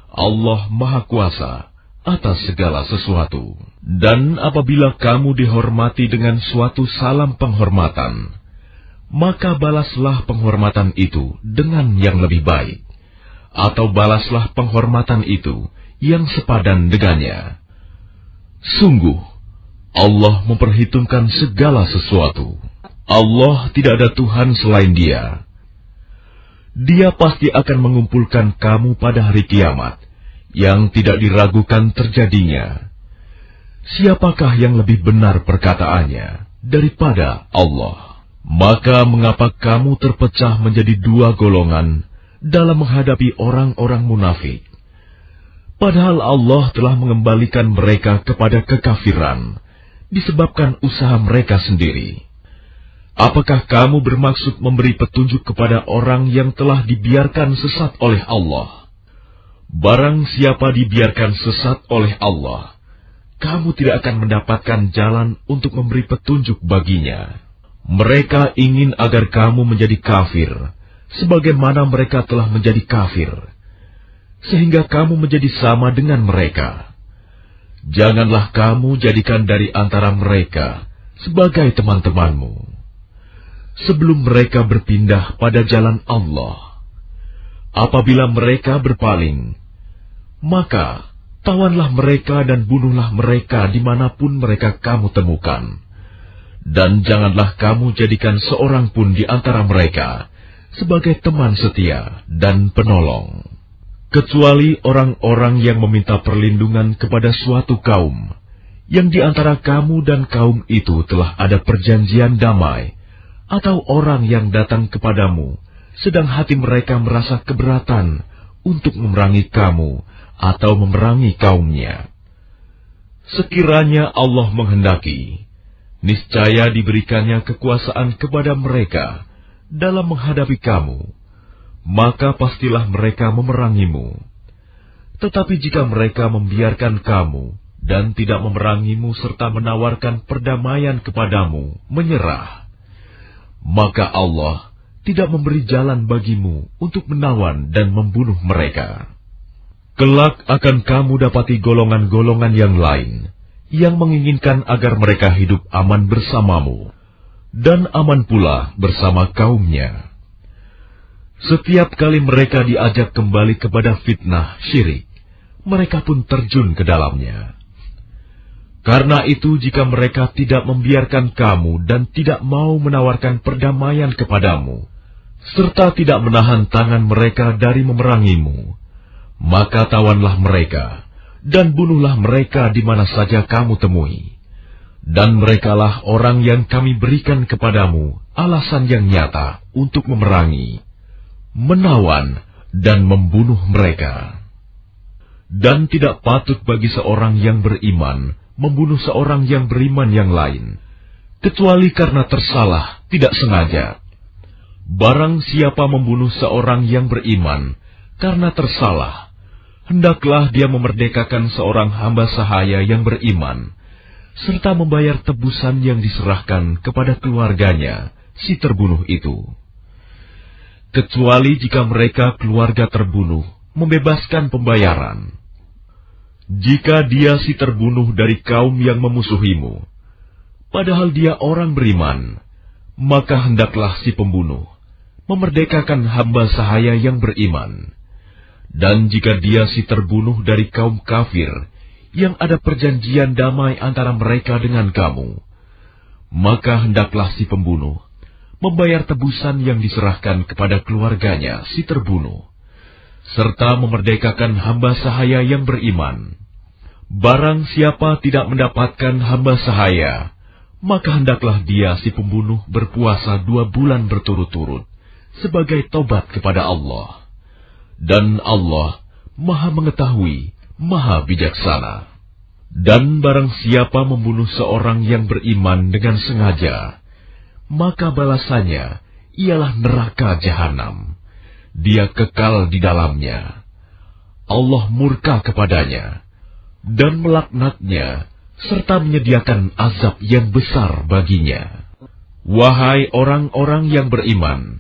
Allah Maha Kuasa atas segala sesuatu. Dan apabila kamu dihormati dengan suatu salam penghormatan, maka balaslah penghormatan itu dengan yang lebih baik, atau balaslah penghormatan itu yang sepadan dengannya. Sungguh, Allah memperhitungkan segala sesuatu. Allah tidak ada Tuhan selain Dia. Dia pasti akan mengumpulkan kamu pada hari kiamat, yang tidak diragukan terjadinya. Siapakah yang lebih benar perkataannya daripada Allah? Maka mengapa kamu terpecah menjadi dua golongan dalam menghadapi orang-orang munafik? Padahal Allah telah mengembalikan mereka kepada kekafiran disebabkan usaha mereka sendiri. Apakah kamu bermaksud memberi petunjuk kepada orang yang telah dibiarkan sesat oleh Allah? Barang siapa dibiarkan sesat oleh Allah, kamu tidak akan mendapatkan jalan untuk memberi petunjuk baginya. Mereka ingin agar kamu menjadi kafir, sebagaimana mereka telah menjadi kafir, sehingga kamu menjadi sama dengan mereka. Janganlah kamu jadikan dari antara mereka sebagai teman-temanmu, sebelum mereka berpindah pada jalan Allah. Apabila mereka berpaling, maka tawanlah mereka dan bunuhlah mereka dimanapun mereka kamu temukan. Dan janganlah kamu jadikan seorang pun di antara mereka sebagai teman setia dan penolong, kecuali orang-orang yang meminta perlindungan kepada suatu kaum, yang di antara kamu dan kaum itu telah ada perjanjian damai, atau orang yang datang kepadamu, sedang hati mereka merasa keberatan untuk memerangi kamu atau memerangi kaumnya. Sekiranya Allah menghendaki, niscaya diberikannya kekuasaan kepada mereka dalam menghadapi kamu, maka pastilah mereka memerangimu. Tetapi jika mereka membiarkan kamu dan tidak memerangimu serta menawarkan perdamaian kepadamu, menyerah, maka Allah tidak memberi jalan bagimu untuk menawan dan membunuh mereka. Kelak akan kamu dapati golongan-golongan yang lain yang menginginkan agar mereka hidup aman bersamamu, dan aman pula bersama kaumnya. Setiap kali mereka diajak kembali kepada fitnah syirik, mereka pun terjun ke dalamnya. Karena itu, jika mereka tidak membiarkan kamu dan tidak mau menawarkan perdamaian kepadamu, serta tidak menahan tangan mereka dari memerangimu, maka tawanlah mereka dan bunuhlah mereka di mana saja kamu temui. Dan merekalah orang yang kami berikan kepadamu alasan yang nyata untuk memerangi, menawan, dan membunuh mereka. Dan tidak patut bagi seorang yang beriman membunuh seorang yang beriman yang lain, kecuali karena tersalah tidak sengaja. Barang siapa membunuh seorang yang beriman karena tersalah, hendaklah dia memerdekakan seorang hamba sahaya yang beriman, serta membayar tebusan yang diserahkan kepada keluarganya si terbunuh itu. Kecuali jika mereka keluarga terbunuh membebaskan pembayaran. Jika dia si terbunuh dari kaum yang memusuhimu, padahal dia orang beriman, maka hendaklah si pembunuh memerdekakan hamba sahaya yang beriman. Dan jika dia si terbunuh dari kaum kafir, yang ada perjanjian damai antara mereka dengan kamu, maka hendaklah si pembunuh membayar tebusan yang diserahkan kepada keluarganya si terbunuh, serta memerdekakan hamba sahaya yang beriman. Barang siapa tidak mendapatkan hamba sahaya, maka hendaklah dia si pembunuh berpuasa 2 bulan berturut-turut sebagai tobat kepada Allah. Dan Allah Maha mengetahui, Maha bijaksana. Dan barang siapa membunuh seorang yang beriman dengan sengaja, maka balasannya ialah neraka jahanam. Dia kekal di dalamnya. Allah murka kepadanya dan melaknatnya, serta menyediakan azab yang besar baginya. Wahai orang-orang yang beriman,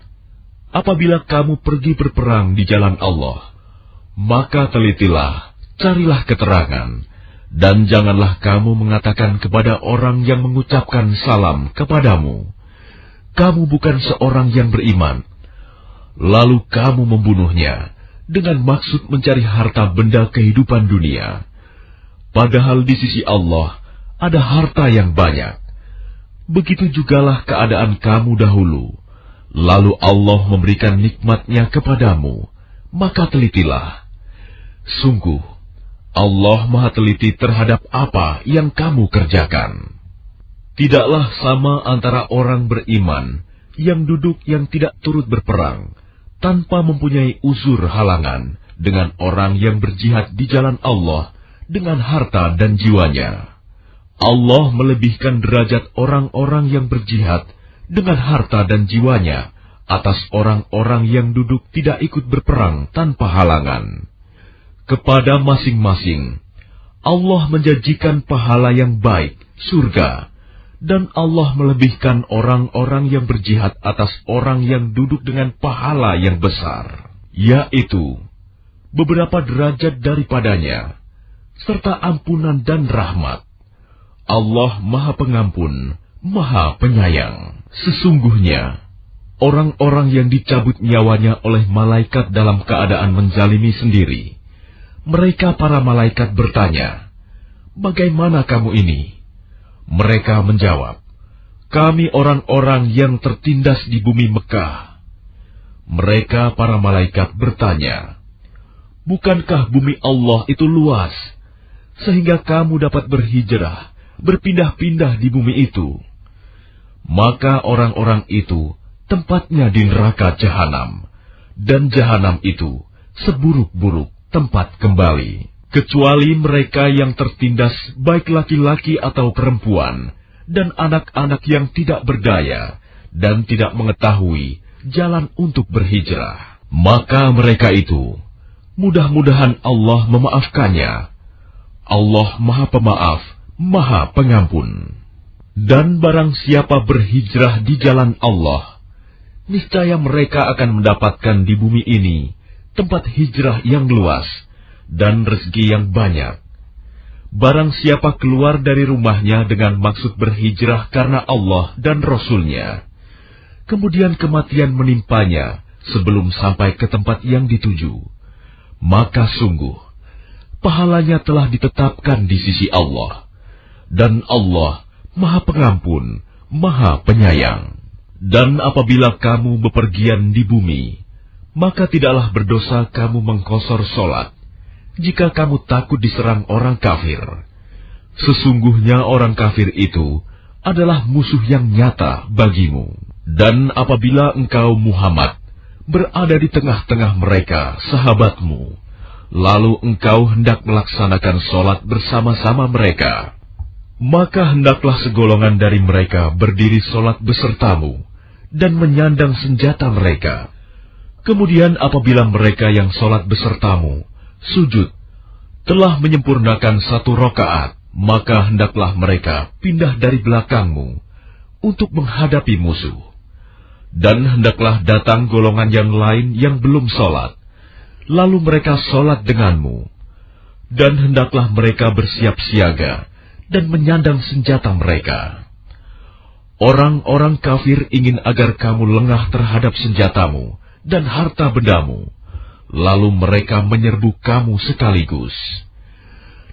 apabila kamu pergi berperang di jalan Allah, maka telitilah, carilah keterangan, dan janganlah kamu mengatakan kepada orang yang mengucapkan salam kepadamu, kamu bukan seorang yang beriman, lalu kamu membunuhnya dengan maksud mencari harta benda kehidupan dunia. Padahal di sisi Allah ada harta yang banyak. Begitu jugalah keadaan kamu dahulu. Lalu Allah memberikan nikmat-Nya kepadamu, maka telitilah. Sungguh, Allah Maha teliti terhadap apa yang kamu kerjakan. Tidaklah sama antara orang beriman yang duduk yang tidak turut berperang, tanpa mempunyai uzur halangan, dengan orang yang berjihad di jalan Allah dengan harta dan jiwanya. Allah melebihkan derajat orang-orang yang berjihad dengan harta dan jiwanya atas orang-orang yang duduk tidak ikut berperang tanpa halangan. Kepada masing-masing, Allah menjanjikan pahala yang baik, surga, dan Allah melebihkan orang-orang yang berjihad atas orang yang duduk dengan pahala yang besar, yaitu beberapa derajat daripadanya, serta ampunan dan rahmat. Allah Maha Pengampun, Maha Penyayang. Sesungguhnya, orang-orang yang dicabut nyawanya oleh malaikat dalam keadaan menzalimi sendiri, mereka para malaikat bertanya, "Bagaimana kamu ini?" Mereka menjawab, "Kami orang-orang yang tertindas di bumi Mekah." Mereka para malaikat bertanya, "Bukankah bumi Allah itu luas, sehingga kamu dapat berhijrah, berpindah-pindah di bumi itu?" Maka orang-orang itu tempatnya di neraka jahanam, dan jahanam itu seburuk-buruk tempat kembali. Kecuali mereka yang tertindas, baik laki-laki atau perempuan, dan anak-anak yang tidak berdaya, dan tidak mengetahui jalan untuk berhijrah. Maka mereka itu, mudah-mudahan Allah memaafkannya. Allah Maha Pemaaf, Maha Pengampun. Dan barang siapa berhijrah di jalan Allah, niscaya mereka akan mendapatkan di bumi ini tempat hijrah yang luas, dan rezeki yang banyak. Barang siapa keluar dari rumahnya dengan maksud berhijrah karena Allah dan Rasul-Nya, kemudian kematian menimpanya sebelum sampai ke tempat yang dituju, maka sungguh, pahalanya telah ditetapkan di sisi Allah, dan Allah Maha Pengampun, Maha Penyayang. Dan apabila kamu bepergian di bumi, maka tidaklah berdosa kamu mengqosor sholat, jika kamu takut diserang orang kafir. Sesungguhnya orang kafir itu adalah musuh yang nyata bagimu. Dan apabila engkau Muhammad berada di tengah-tengah mereka, sahabatmu, lalu engkau hendak melaksanakan sholat bersama-sama mereka, maka hendaklah segolongan dari mereka berdiri sholat besertamu dan menyandang senjata mereka. Kemudian apabila mereka yang sholat besertamu sujud, telah menyempurnakan 1 rakaat, maka hendaklah mereka pindah dari belakangmu untuk menghadapi musuh. Dan hendaklah datang golongan yang lain yang belum sholat, lalu mereka sholat denganmu. Dan hendaklah mereka bersiap siaga dan menyandang senjata mereka. Orang-orang kafir ingin agar kamu lengah terhadap senjatamu dan harta bendamu, lalu mereka menyerbu kamu sekaligus.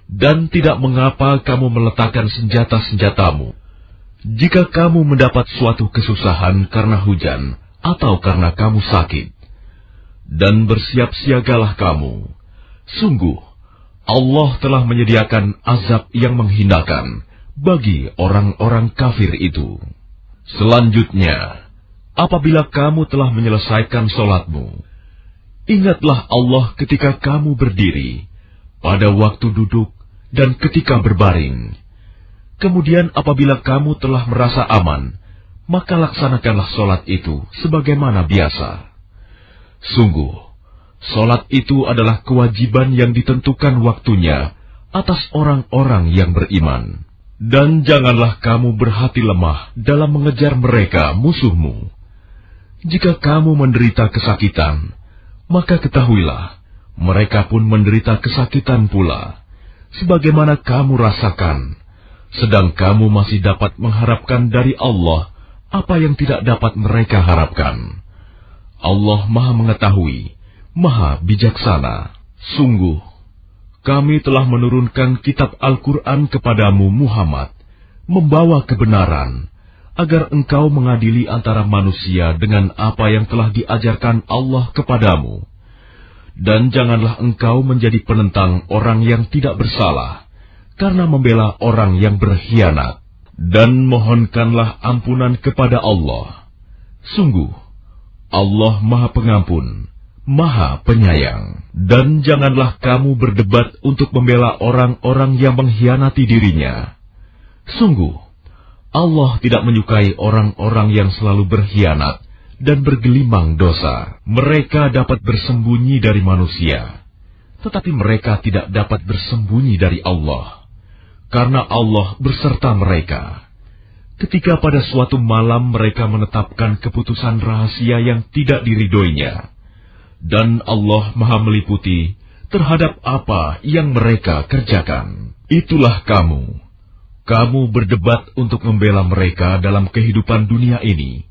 Dan tidak mengapa kamu meletakkan senjata-senjatamu, jika kamu mendapat suatu kesusahan karena hujan atau karena kamu sakit. Dan bersiap siagalah kamu. Sungguh, Allah telah menyediakan azab yang menghinakan bagi orang-orang kafir itu. Selanjutnya, apabila kamu telah menyelesaikan sholatmu, ingatlah Allah ketika kamu berdiri, pada waktu duduk, dan ketika berbaring. Kemudian apabila kamu telah merasa aman, maka laksanakanlah sholat itu sebagaimana biasa. Sungguh, sholat itu adalah kewajiban yang ditentukan waktunya atas orang-orang yang beriman. Dan janganlah kamu berhati lemah dalam mengejar mereka musuhmu. Jika kamu menderita kesakitan, maka ketahuilah, mereka pun menderita kesakitan pula, sebagaimana kamu rasakan, sedang kamu masih dapat mengharapkan dari Allah apa yang tidak dapat mereka harapkan. Allah Maha Mengetahui, Maha Bijaksana. Sungguh, kami telah menurunkan kitab Al-Quran kepadamu Muhammad, membawa kebenaran, agar engkau mengadili antara manusia dengan apa yang telah diajarkan Allah kepadamu. Dan janganlah engkau menjadi penentang orang yang tidak bersalah, karena membela orang yang berkhianat. Dan mohonkanlah ampunan kepada Allah. Sungguh, Allah Maha Pengampun, Maha Penyayang. Dan janganlah kamu berdebat untuk membela orang-orang yang mengkhianati dirinya. Sungguh, Allah tidak menyukai orang-orang yang selalu berkhianat dan bergelimang dosa. Mereka dapat bersembunyi dari manusia, tetapi mereka tidak dapat bersembunyi dari Allah, karena Allah berserta mereka. Ketika pada suatu malam mereka menetapkan keputusan rahasia yang tidak diridhoinya, dan Allah Maha meliputi terhadap apa yang mereka kerjakan. Itulah kamu. Kamu berdebat untuk membela mereka dalam kehidupan dunia ini,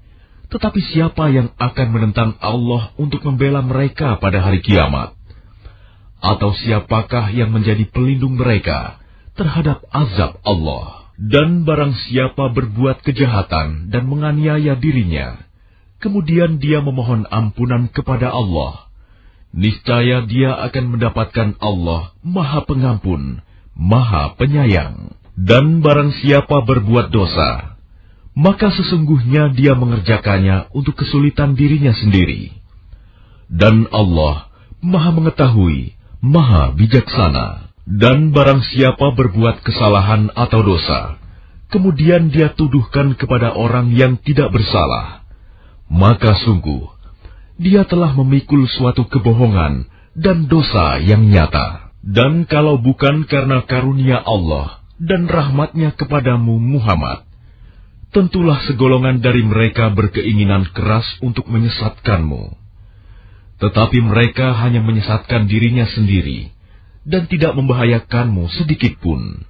tetapi siapa yang akan menentang Allah untuk membela mereka pada hari kiamat? Atau siapakah yang menjadi pelindung mereka terhadap azab Allah? Dan barang siapa berbuat kejahatan dan menganiaya dirinya, kemudian dia memohon ampunan kepada Allah, niscaya dia akan mendapatkan Allah Maha Pengampun, Maha Penyayang. Dan barang siapa berbuat dosa, maka sesungguhnya dia mengerjakannya untuk kesulitan dirinya sendiri. Dan Allah Maha Mengetahui, Maha Bijaksana. Dan barang siapa berbuat kesalahan atau dosa, kemudian dia tuduhkan kepada orang yang tidak bersalah, maka sungguh, dia telah memikul suatu kebohongan dan dosa yang nyata. Dan kalau bukan karena karunia Allah dan rahmatnya kepadamu Muhammad, tentulah segolongan dari mereka berkeinginan keras untuk menyesatkanmu. Tetapi mereka hanya menyesatkan dirinya sendiri, dan tidak membahayakanmu sedikitpun.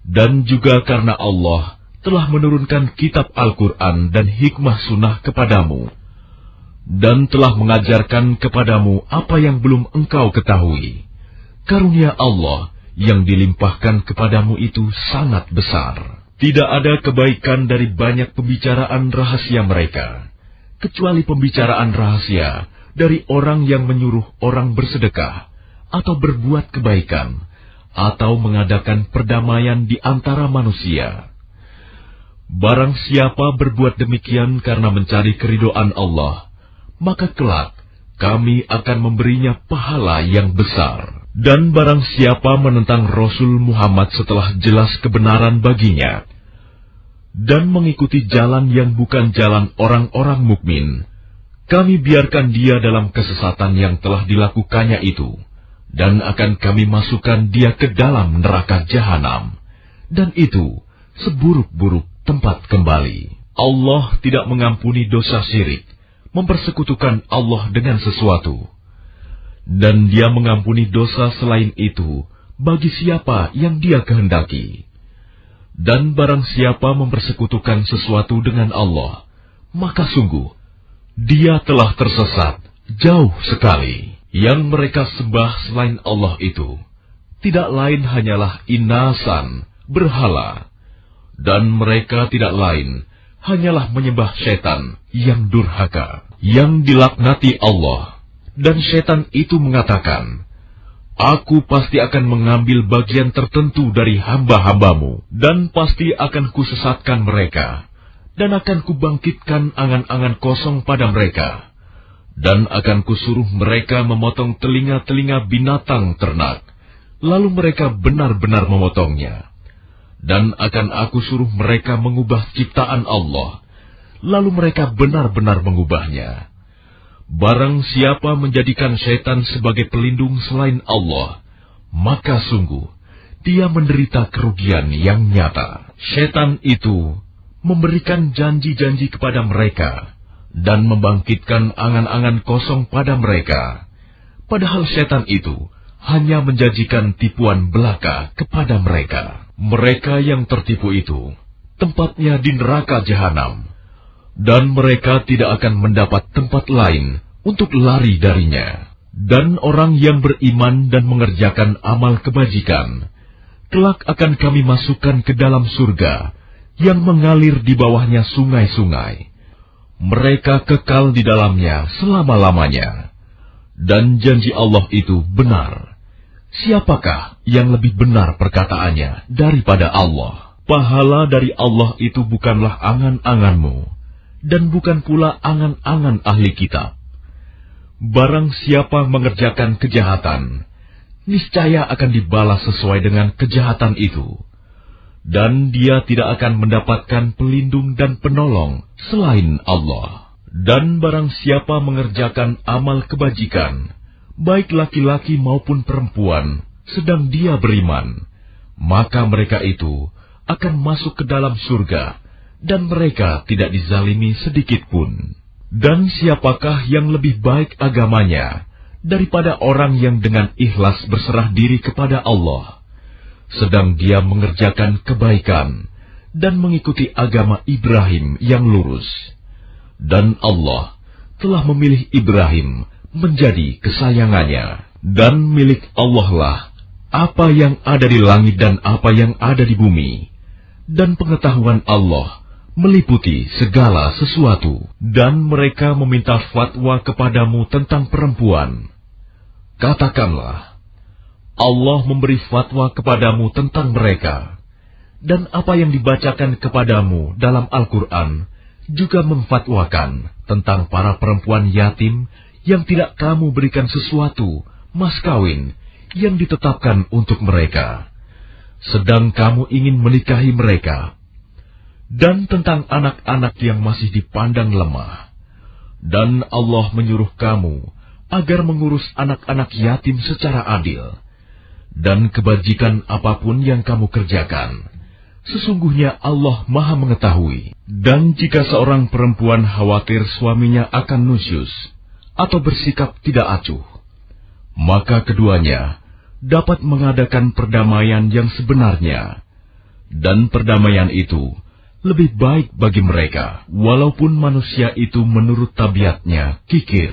Dan juga karena Allah telah menurunkan kitab Al-Quran dan hikmah sunnah kepadamu, dan telah mengajarkan kepadamu apa yang belum engkau ketahui. Karunia Allah yang dilimpahkan kepadamu itu sangat besar. Tidak ada kebaikan dari banyak pembicaraan rahasia mereka, kecuali pembicaraan rahasia dari orang yang menyuruh orang bersedekah, atau berbuat kebaikan, atau mengadakan perdamaian di antara manusia. Barang siapa berbuat demikian karena mencari keridhaan Allah, maka kelak kami akan memberinya pahala yang besar. Dan barang siapa menentang Rasul Muhammad setelah jelas kebenaran baginya, dan mengikuti jalan yang bukan jalan orang-orang mukmin, kami biarkan dia dalam kesesatan yang telah dilakukannya itu, dan akan kami masukkan dia ke dalam neraka jahanam, dan itu seburuk-buruk tempat kembali. Allah tidak mengampuni dosa syirik, mempersekutukan Allah dengan sesuatu. Dan dia mengampuni dosa selain itu bagi siapa yang dia kehendaki. Dan barang siapa mempersekutukan sesuatu dengan Allah, maka sungguh dia telah tersesat jauh sekali. Yang mereka sembah selain Allah itu tidak lain hanyalah inasan, berhala, dan mereka tidak lain hanyalah menyembah setan yang durhaka, yang dilaknati Allah. Dan setan itu mengatakan, Aku pasti akan mengambil bagian tertentu dari hamba-hambamu, dan pasti akan kusesatkan mereka, dan akan kubangkitkan angan-angan kosong pada mereka, dan akan kusuruh mereka memotong telinga-telinga binatang ternak, lalu mereka benar-benar memotongnya. Dan akan aku suruh mereka mengubah ciptaan Allah, lalu mereka benar-benar mengubahnya. Barang siapa menjadikan setan sebagai pelindung selain Allah, maka sungguh dia menderita kerugian yang nyata. Setan itu memberikan janji-janji kepada mereka, dan membangkitkan angan-angan kosong pada mereka. Padahal setan itu hanya menjanjikan tipuan belaka kepada mereka. Mereka yang tertipu itu tempatnya di neraka jahanam, dan mereka tidak akan mendapat tempat lain untuk lari darinya. Dan orang yang beriman dan mengerjakan amal kebajikan, kelak akan kami masukkan ke dalam surga yang mengalir di bawahnya sungai-sungai. Mereka kekal di dalamnya selama-lamanya. Dan janji Allah itu benar. Siapakah yang lebih benar perkataannya daripada Allah? Pahala dari Allah itu bukanlah angan-anganmu, dan bukan pula angan-angan ahli kitab. Barang siapa mengerjakan kejahatan, niscaya akan dibalas sesuai dengan kejahatan itu. Dan dia tidak akan mendapatkan pelindung dan penolong selain Allah. Dan barang siapa mengerjakan amal kebajikan, baik laki-laki maupun perempuan, sedang dia beriman, maka mereka itu akan masuk ke dalam surga, dan mereka tidak dizalimi sedikit pun. Dan siapakah yang lebih baik agamanya daripada orang yang dengan ikhlas berserah diri kepada Allah, sedang dia mengerjakan kebaikan dan mengikuti agama Ibrahim yang lurus. Dan Allah telah memilih Ibrahim menjadi kesayangannya. Dan milik Allah lah apa yang ada di langit dan apa yang ada di bumi. Dan pengetahuan Allah meliputi segala sesuatu. Dan mereka meminta fatwa kepadamu tentang perempuan. Katakanlah, Allah memberi fatwa kepadamu tentang mereka, dan apa yang dibacakan kepadamu dalam Al-Quran juga memfatwakan tentang para perempuan yatim yang tidak kamu berikan sesuatu mas kawin yang ditetapkan untuk mereka, sedang kamu ingin menikahi mereka, dan tentang anak-anak yang masih dipandang lemah. Dan Allah menyuruh kamu agar mengurus anak-anak yatim secara adil. Dan kebajikan apapun yang kamu kerjakan, sesungguhnya Allah Maha mengetahui. Dan jika seorang perempuan khawatir suaminya akan nusyus atau bersikap tidak acuh, maka keduanya dapat mengadakan perdamaian yang sebenarnya. Dan perdamaian itu lebih baik bagi mereka, walaupun manusia itu menurut tabiatnya kikir.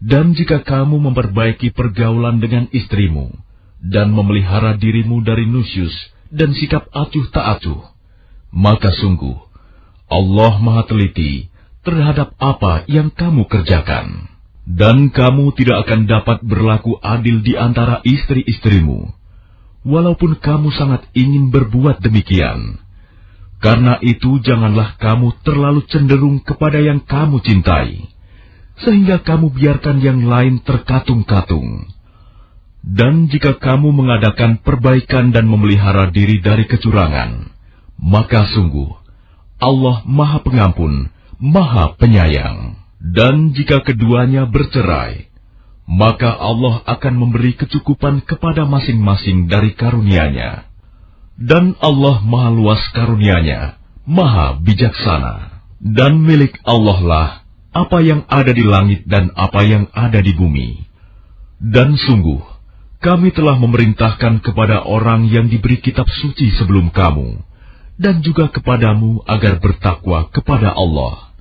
Dan jika kamu memperbaiki pergaulan dengan istrimu, dan memelihara dirimu dari nusyus dan sikap acuh tak acuh, maka sungguh Allah Maha teliti terhadap apa yang kamu kerjakan. Dan kamu tidak akan dapat berlaku adil di antara istri-istrimu, walaupun kamu sangat ingin berbuat demikian. Karena itu janganlah kamu terlalu cenderung kepada yang kamu cintai, sehingga kamu biarkan yang lain terkatung-katung. Dan jika kamu mengadakan perbaikan dan memelihara diri dari kecurangan, maka sungguh Allah Maha Pengampun, Maha Penyayang. Dan jika keduanya bercerai, maka Allah akan memberi kecukupan kepada masing-masing dari karunia-Nya. Dan Allah Maha Luas karunia-Nya, Maha Bijaksana. Dan milik Allah lah apa yang ada di langit dan apa yang ada di bumi. Dan sungguh, kami telah memerintahkan kepada orang yang diberi kitab suci sebelum kamu, dan juga kepadamu agar bertakwa kepada Allah.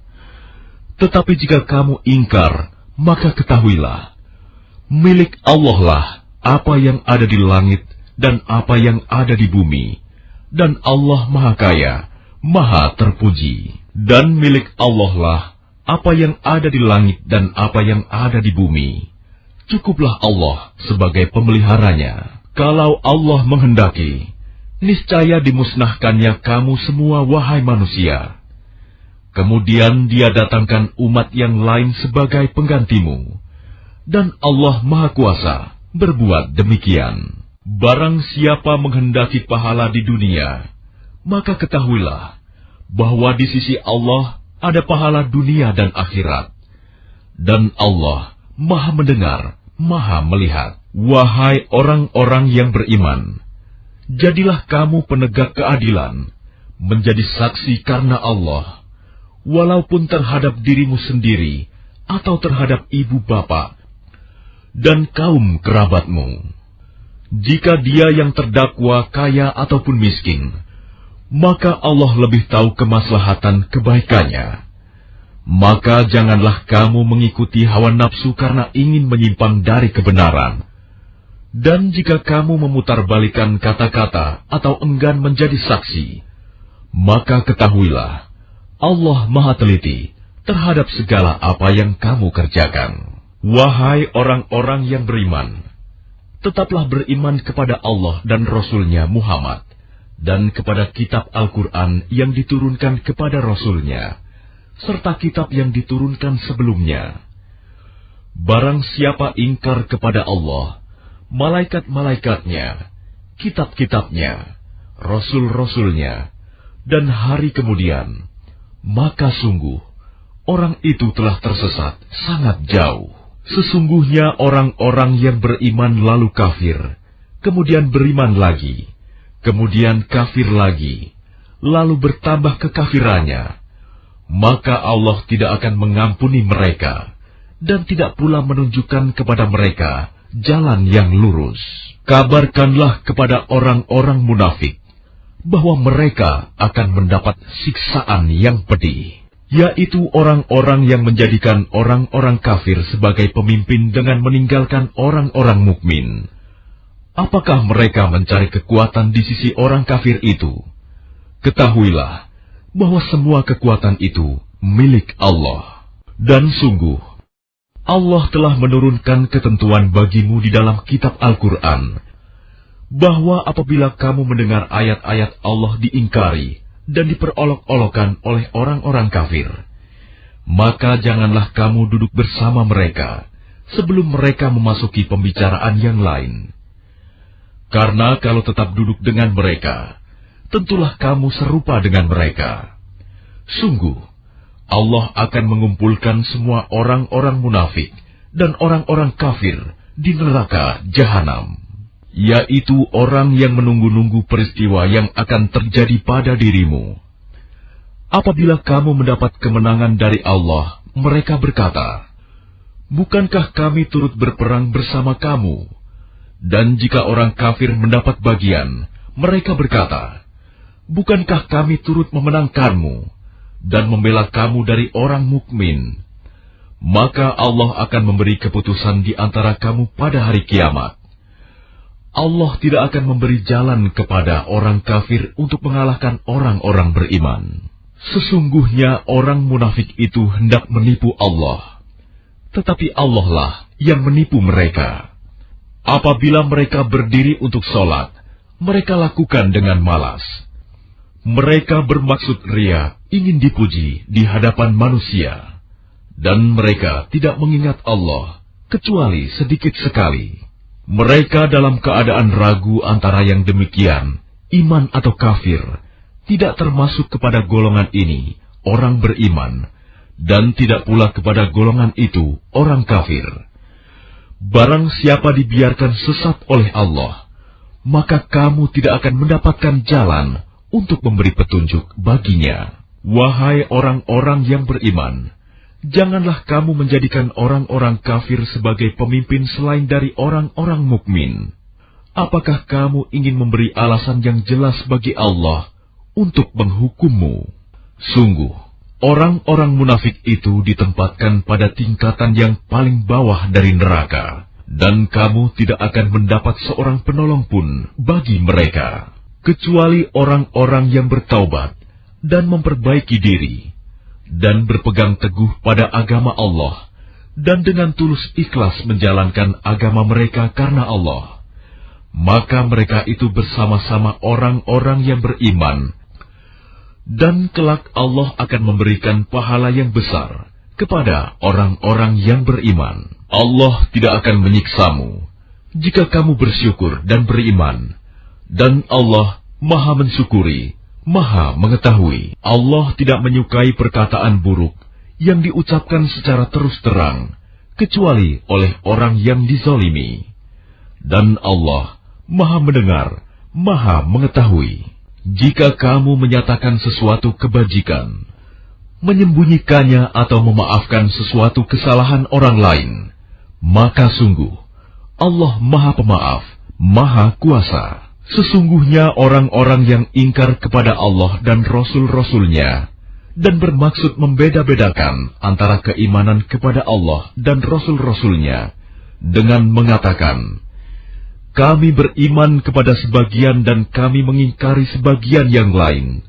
Tetapi jika kamu ingkar, maka ketahuilah, milik Allah lah apa yang ada di langit dan apa yang ada di bumi, dan Allah Maha Kaya, Maha Terpuji. Dan milik Allah lah apa yang ada di langit dan apa yang ada di bumi. Cukuplah Allah sebagai pemeliharanya. Kalau Allah menghendaki, niscaya dimusnahkannya kamu semua, wahai manusia. Kemudian Dia datangkan umat yang lain sebagai penggantimu. Dan Allah Maha Kuasa berbuat demikian. Barang siapa menghendaki pahala di dunia, maka ketahuilah bahwa di sisi Allah ada pahala dunia dan akhirat. Dan Allah Maha mendengar, Maha melihat. Wahai orang-orang yang beriman, jadilah kamu penegak keadilan, menjadi saksi karena Allah, walaupun terhadap dirimu sendiri atau terhadap ibu bapa dan kaum kerabatmu. Jika dia yang terdakwa kaya ataupun miskin, maka Allah lebih tahu kemaslahatan kebaikannya. Maka janganlah kamu mengikuti hawa nafsu karena ingin menyimpang dari kebenaran. Dan jika kamu memutarbalikkan kata-kata atau enggan menjadi saksi, maka ketahuilah, Allah Maha Teliti terhadap segala apa yang kamu kerjakan. Wahai orang-orang yang beriman, tetaplah beriman kepada Allah dan Rasul-Nya Muhammad, dan kepada kitab Al-Quran yang diturunkan kepada Rasul-Nya, serta kitab yang diturunkan sebelumnya. Barang siapa ingkar kepada Allah, malaikat-malaikatnya, kitab-kitabnya, Rasul-Rasulnya, dan hari kemudian, maka sungguh, orang itu telah tersesat sangat jauh. Sesungguhnya orang-orang yang beriman lalu kafir, kemudian beriman lagi, kemudian kafir lagi, lalu bertambah kekafirannya, maka Allah tidak akan mengampuni mereka, dan tidak pula menunjukkan kepada mereka jalan yang lurus. Kabarkanlah kepada orang-orang munafik, bahwa mereka akan mendapat siksaan yang pedih, yaitu orang-orang yang menjadikan orang-orang kafir sebagai pemimpin dengan meninggalkan orang-orang mukmin. Apakah mereka mencari kekuatan di sisi orang kafir itu? Ketahuilah bahwa semua kekuatan itu milik Allah. Dan sungguh, Allah telah menurunkan ketentuan bagimu di dalam kitab Al-Quran, bahwa apabila kamu mendengar ayat-ayat Allah diingkari dan diperolok-olokan oleh orang-orang kafir, maka janganlah kamu duduk bersama mereka sebelum mereka memasuki pembicaraan yang lain. Karena kalau tetap duduk dengan mereka, tentulah kamu serupa dengan mereka. Sungguh, Allah akan mengumpulkan semua orang-orang munafik dan orang-orang kafir di neraka Jahanam, yaitu orang yang menunggu-nunggu peristiwa yang akan terjadi pada dirimu. Apabila kamu mendapat kemenangan dari Allah, mereka berkata, "Bukankah kami turut berperang bersama kamu?" Dan jika orang kafir mendapat bagian, mereka berkata, "Bukankah kami turut memenangkanmu dan membela kamu dari orang mukmin?" Maka Allah akan memberi keputusan di antara kamu pada hari kiamat. Allah tidak akan memberi jalan kepada orang kafir untuk mengalahkan orang-orang beriman. Sesungguhnya orang munafik itu hendak menipu Allah, tetapi Allah lah yang menipu mereka. Apabila mereka berdiri untuk sholat, mereka lakukan dengan malas. Mereka bermaksud ria, ingin dipuji di hadapan manusia. Dan mereka tidak mengingat Allah, kecuali sedikit sekali. Mereka dalam keadaan ragu antara yang demikian, iman atau kafir, tidak termasuk kepada golongan ini, orang beriman, dan tidak pula kepada golongan itu, orang kafir. Barang siapa dibiarkan sesat oleh Allah, maka kamu tidak akan mendapatkan jalan untuk memberi petunjuk baginya. Wahai orang-orang yang beriman, janganlah kamu menjadikan orang-orang kafir sebagai pemimpin selain dari orang-orang mukmin. Apakah kamu ingin memberi alasan yang jelas bagi Allah untuk menghukummu? Sungguh, orang-orang munafik itu ditempatkan pada tingkatan yang paling bawah dari neraka, dan kamu tidak akan mendapat seorang penolong pun bagi mereka, kecuali orang-orang yang bertaubat dan memperbaiki diri, dan berpegang teguh pada agama Allah, dan dengan tulus ikhlas menjalankan agama mereka karena Allah. Maka mereka itu bersama-sama orang-orang yang beriman, dan kelak Allah akan memberikan pahala yang besar kepada orang-orang yang beriman. Allah tidak akan menyiksamu jika kamu bersyukur dan beriman, dan Allah Maha mensyukuri, Maha mengetahui. Allah tidak menyukai perkataan buruk yang diucapkan secara terus terang, kecuali oleh orang yang dizalimi. Dan Allah Maha mendengar, Maha mengetahui. Jika kamu menyatakan sesuatu kebajikan, menyembunyikannya atau memaafkan sesuatu kesalahan orang lain, maka sungguh Allah Maha Pemaaf, Maha Kuasa. Sesungguhnya orang-orang yang ingkar kepada Allah dan Rasul-Rasulnya dan bermaksud membeda-bedakan antara keimanan kepada Allah dan Rasul-Rasulnya dengan mengatakan, kami beriman kepada sebagian dan kami mengingkari sebagian yang lain,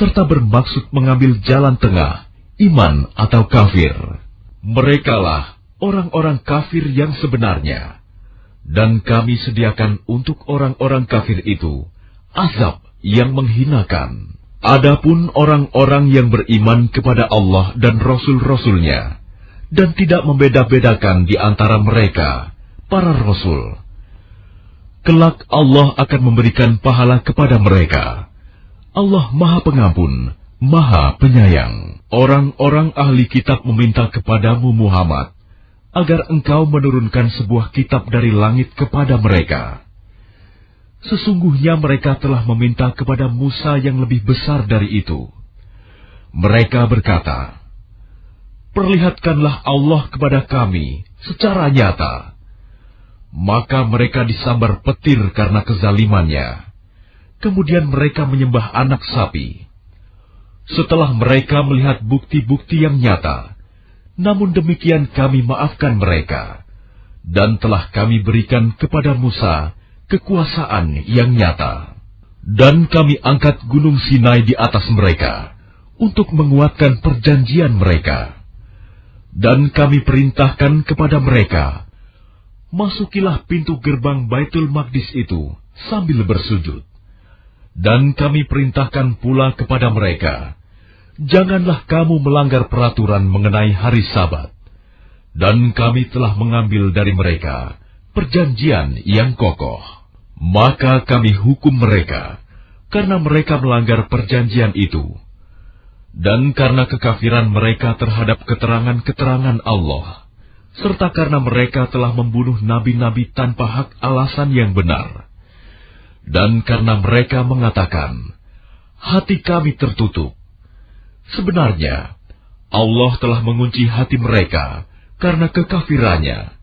serta bermaksud mengambil jalan tengah, iman atau kafir. Merekalah orang-orang kafir yang sebenarnya. Dan kami sediakan untuk orang-orang kafir itu azab yang menghinakan. Adapun orang-orang yang beriman kepada Allah dan Rasul-Rasulnya, dan tidak membeda-bedakan di antara mereka, para Rasul, kelak Allah akan memberikan pahala kepada mereka. Allah Maha Pengampun, Maha Penyayang. Orang-orang ahli kitab meminta kepadamu Muhammad, agar engkau menurunkan sebuah kitab dari langit kepada mereka. Sesungguhnya mereka telah meminta kepada Musa yang lebih besar dari itu. Mereka berkata, perlihatkanlah Allah kepada kami secara nyata. Maka mereka disambar petir karena kezalimannya. Kemudian mereka menyembah anak sapi. Setelah mereka melihat bukti-bukti yang nyata, namun demikian kami maafkan mereka, dan telah kami berikan kepada Musa kekuasaan yang nyata. Dan kami angkat gunung Sinai di atas mereka, untuk menguatkan perjanjian mereka. Dan kami perintahkan kepada mereka, masukilah pintu gerbang Baitul Maqdis itu sambil bersujud. Dan kami perintahkan pula kepada mereka, janganlah kamu melanggar peraturan mengenai hari Sabat. Dan kami telah mengambil dari mereka perjanjian yang kokoh. Maka kami hukum mereka karena mereka melanggar perjanjian itu, dan karena kekafiran mereka terhadap keterangan-keterangan Allah, serta karena mereka telah membunuh nabi-nabi tanpa hak alasan yang benar. Dan karena mereka mengatakan, hati kami tertutup. Sebenarnya, Allah telah mengunci hati mereka karena kekafirannya.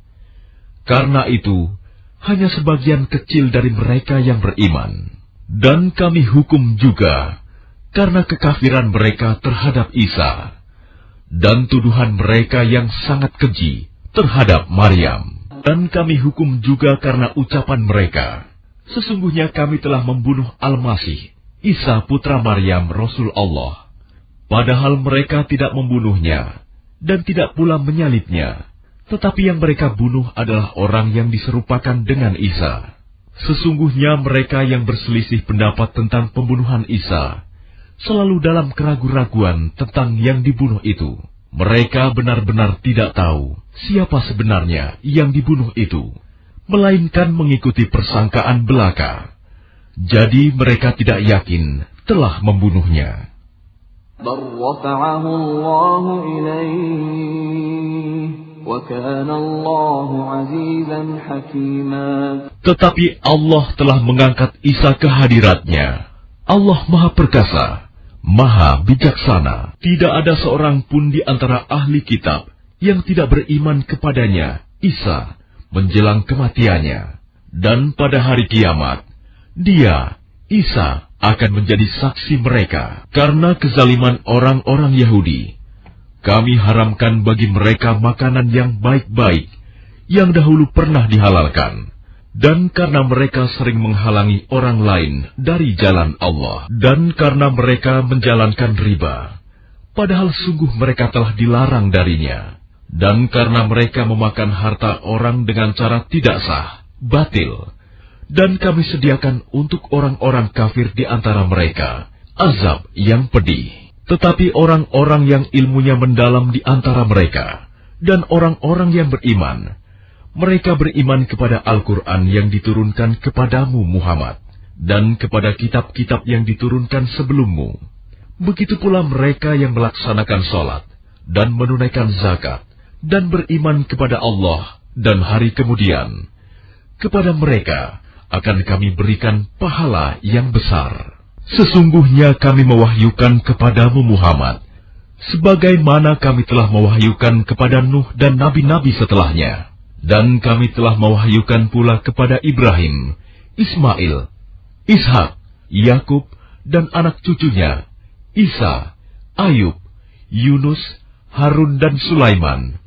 Karena itu, hanya sebagian kecil dari mereka yang beriman. Dan kami hukum juga karena kekafiran mereka terhadap Isa, dan tuduhan mereka yang sangat keji terhadap Maryam. Dan kami hukum juga karena ucapan mereka, sesungguhnya kami telah membunuh Al-Masih, Isa putra Maryam Rasul Allah. Padahal mereka tidak membunuhnya, dan tidak pula menyalibnya, tetapi yang mereka bunuh adalah orang yang diserupakan dengan Isa. Sesungguhnya mereka yang berselisih pendapat tentang pembunuhan Isa, selalu dalam keraguan-raguan tentang yang dibunuh itu. Mereka benar-benar tidak tahu siapa sebenarnya yang dibunuh itu, melainkan mengikuti persangkaan belaka. Jadi mereka tidak yakin telah membunuhnya. بل رفعه الله إليه وكان الله عزيزا حكيما. Tetapi Allah telah mengangkat Isa ke hadiratnya. Allah Maha Perkasa, Maha Bijaksana. Tidak ada seorang pun di antara ahli kitab yang tidak beriman kepadanya, Isa, menjelang kematiannya. Dan pada hari kiamat, dia, Isa, akan menjadi saksi mereka. Karena kezaliman orang-orang Yahudi, kami haramkan bagi mereka makanan yang baik-baik, yang dahulu pernah dihalalkan. Dan karena mereka sering menghalangi orang lain dari jalan Allah, dan karena mereka menjalankan riba, padahal sungguh mereka telah dilarang darinya. Dan karena mereka memakan harta orang dengan cara tidak sah, batil, dan kami sediakan untuk orang-orang kafir di antara mereka azab yang pedih. Tetapi orang-orang yang ilmunya mendalam di antara mereka dan orang-orang yang beriman, mereka beriman kepada Al-Quran yang diturunkan kepadamu Muhammad dan kepada kitab-kitab yang diturunkan sebelummu. Begitu pula mereka yang melaksanakan sholat dan menunaikan zakat dan beriman kepada Allah dan hari kemudian. Kepada mereka akan kami berikan pahala yang besar. Sesungguhnya kami mewahyukan kepadamu Muhammad, sebagaimana kami telah mewahyukan kepada Nuh dan nabi-nabi setelahnya. Dan kami telah mewahyukan pula kepada Ibrahim, Ismail, Ishak, Yakub, dan anak cucunya, Isa, Ayub, Yunus, Harun, dan Sulaiman.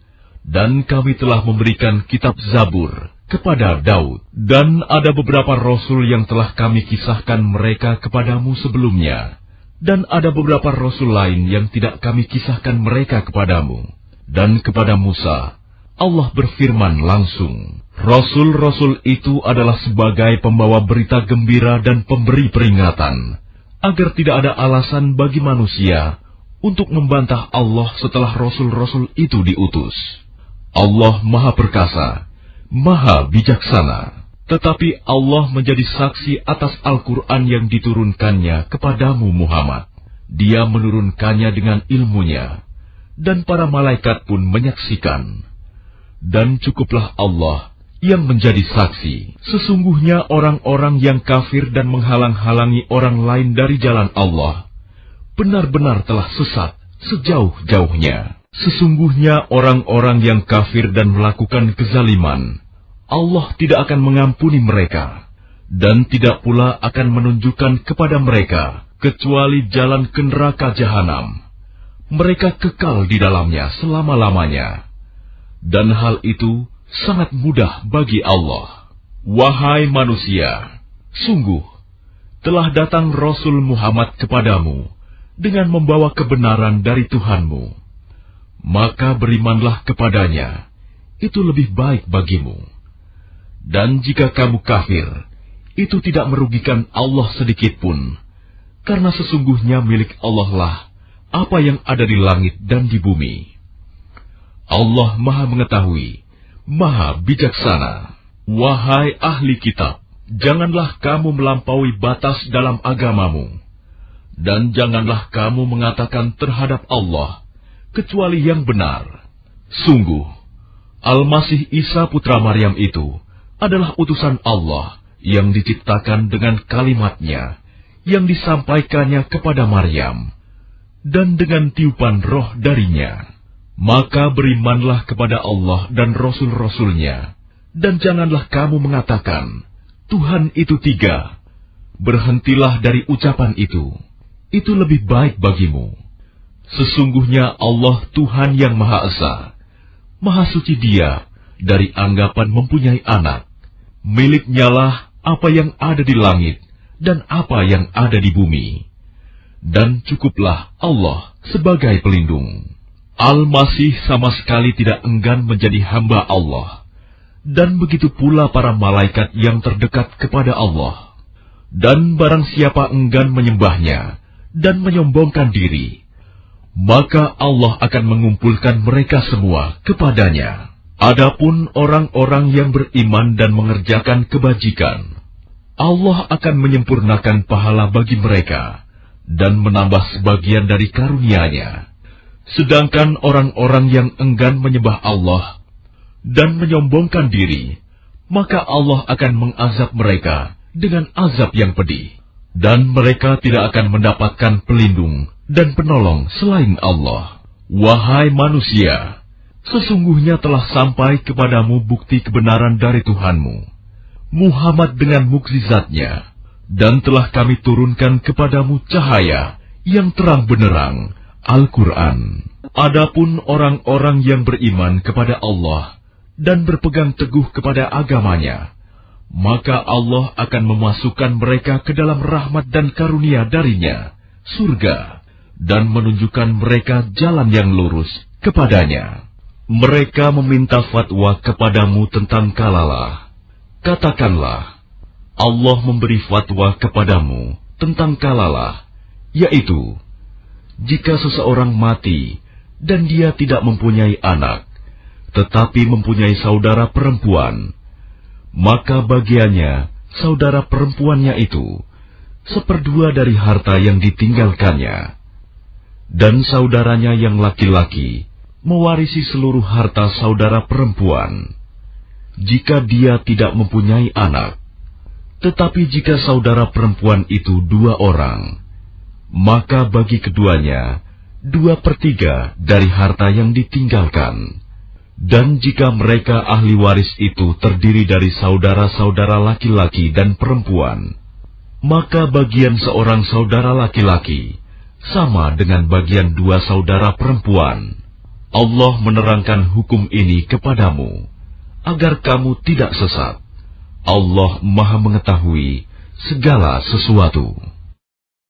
Dan kami telah memberikan kitab Zabur kepada Daud. Dan ada beberapa rasul yang telah kami kisahkan mereka kepadamu sebelumnya. Dan ada beberapa rasul lain yang tidak kami kisahkan mereka kepadamu. Dan kepada Musa, Allah berfirman langsung, Rasul-Rasul itu adalah sebagai pembawa berita gembira dan pemberi peringatan, agar tidak ada alasan bagi manusia untuk membantah Allah setelah Rasul-Rasul itu diutus. Allah Maha Perkasa, Maha Bijaksana. Tetapi Allah menjadi saksi atas Al-Quran yang diturunkannya kepadamu Muhammad. Dia menurunkannya dengan ilmunya, dan para malaikat pun menyaksikan. Dan cukuplah Allah yang menjadi saksi. Sesungguhnya orang-orang yang kafir dan menghalang-halangi orang lain dari jalan Allah, benar-benar telah sesat sejauh-jauhnya. Sesungguhnya orang-orang yang kafir dan melakukan kezaliman, Allah tidak akan mengampuni mereka, dan tidak pula akan menunjukkan kepada mereka kecuali jalan ke neraka jahanam. Mereka kekal di dalamnya selama-lamanya. Dan hal itu sangat mudah bagi Allah. Wahai manusia, sungguh telah datang Rasul Muhammad kepadamu dengan membawa kebenaran dari Tuhanmu. Maka berimanlah kepadanya, itu lebih baik bagimu. Dan jika kamu kafir, itu tidak merugikan Allah sedikitpun, karena sesungguhnya milik Allah lah apa yang ada di langit dan di bumi. Allah Maha Mengetahui, Maha Bijaksana. Wahai ahli kitab, janganlah kamu melampaui batas dalam agamamu, dan janganlah kamu mengatakan terhadap Allah kecuali yang benar. Sungguh, Al-Masih Isa putra Maryam itu adalah utusan Allah yang diciptakan dengan kalimatnya yang disampaikannya kepada Maryam, dan dengan tiupan roh darinya. Maka berimanlah kepada Allah dan Rasul-Rasulnya, dan janganlah kamu mengatakan, Tuhan itu tiga. Berhentilah dari ucapan itu lebih baik bagimu. Sesungguhnya Allah Tuhan yang Maha Esa, Maha Suci Dia dari anggapan mempunyai anak. Miliknya lah apa yang ada di langit dan apa yang ada di bumi. Dan cukuplah Allah sebagai pelindung. Al-Masih sama sekali tidak enggan menjadi hamba Allah, dan begitu pula para malaikat yang terdekat kepada Allah. Dan barang siapa enggan menyembahnya dan menyombongkan diri, maka Allah akan mengumpulkan mereka semua kepadanya. Adapun orang-orang yang beriman dan mengerjakan kebajikan, Allah akan menyempurnakan pahala bagi mereka dan menambah sebagian dari karunia-Nya. Sedangkan orang-orang yang enggan menyembah Allah dan menyombongkan diri, maka Allah akan mengazab mereka dengan azab yang pedih. Dan mereka tidak akan mendapatkan pelindung dan penolong selain Allah. Wahai manusia, sesungguhnya telah sampai kepadamu bukti kebenaran dari Tuhanmu, Muhammad dengan mukjizatnya, dan telah kami turunkan kepadamu cahaya yang terang benderang, Al-Quran. Adapun orang-orang yang beriman kepada Allah dan berpegang teguh kepada agamanya, maka Allah akan memasukkan mereka ke dalam rahmat dan karunia darinya, surga, dan menunjukkan mereka jalan yang lurus kepadanya. Mereka meminta fatwa kepadamu tentang kalalah. Katakanlah, Allah memberi fatwa kepadamu tentang kalalah, yaitu, jika seseorang mati dan dia tidak mempunyai anak, tetapi mempunyai saudara perempuan, maka bagiannya saudara perempuannya itu 1/2 dari harta yang ditinggalkannya, dan saudaranya yang laki-laki mewarisi seluruh harta saudara perempuan, jika dia tidak mempunyai anak. Tetapi jika saudara perempuan itu 2 orang, maka bagi keduanya 2/3 dari harta yang ditinggalkan. Dan jika mereka ahli waris itu terdiri dari saudara-saudara laki-laki dan perempuan, maka bagian seorang saudara laki-laki sama dengan bagian 2 saudara perempuan. Allah menerangkan hukum ini kepadamu, agar kamu tidak sesat. Allah Maha mengetahui segala sesuatu.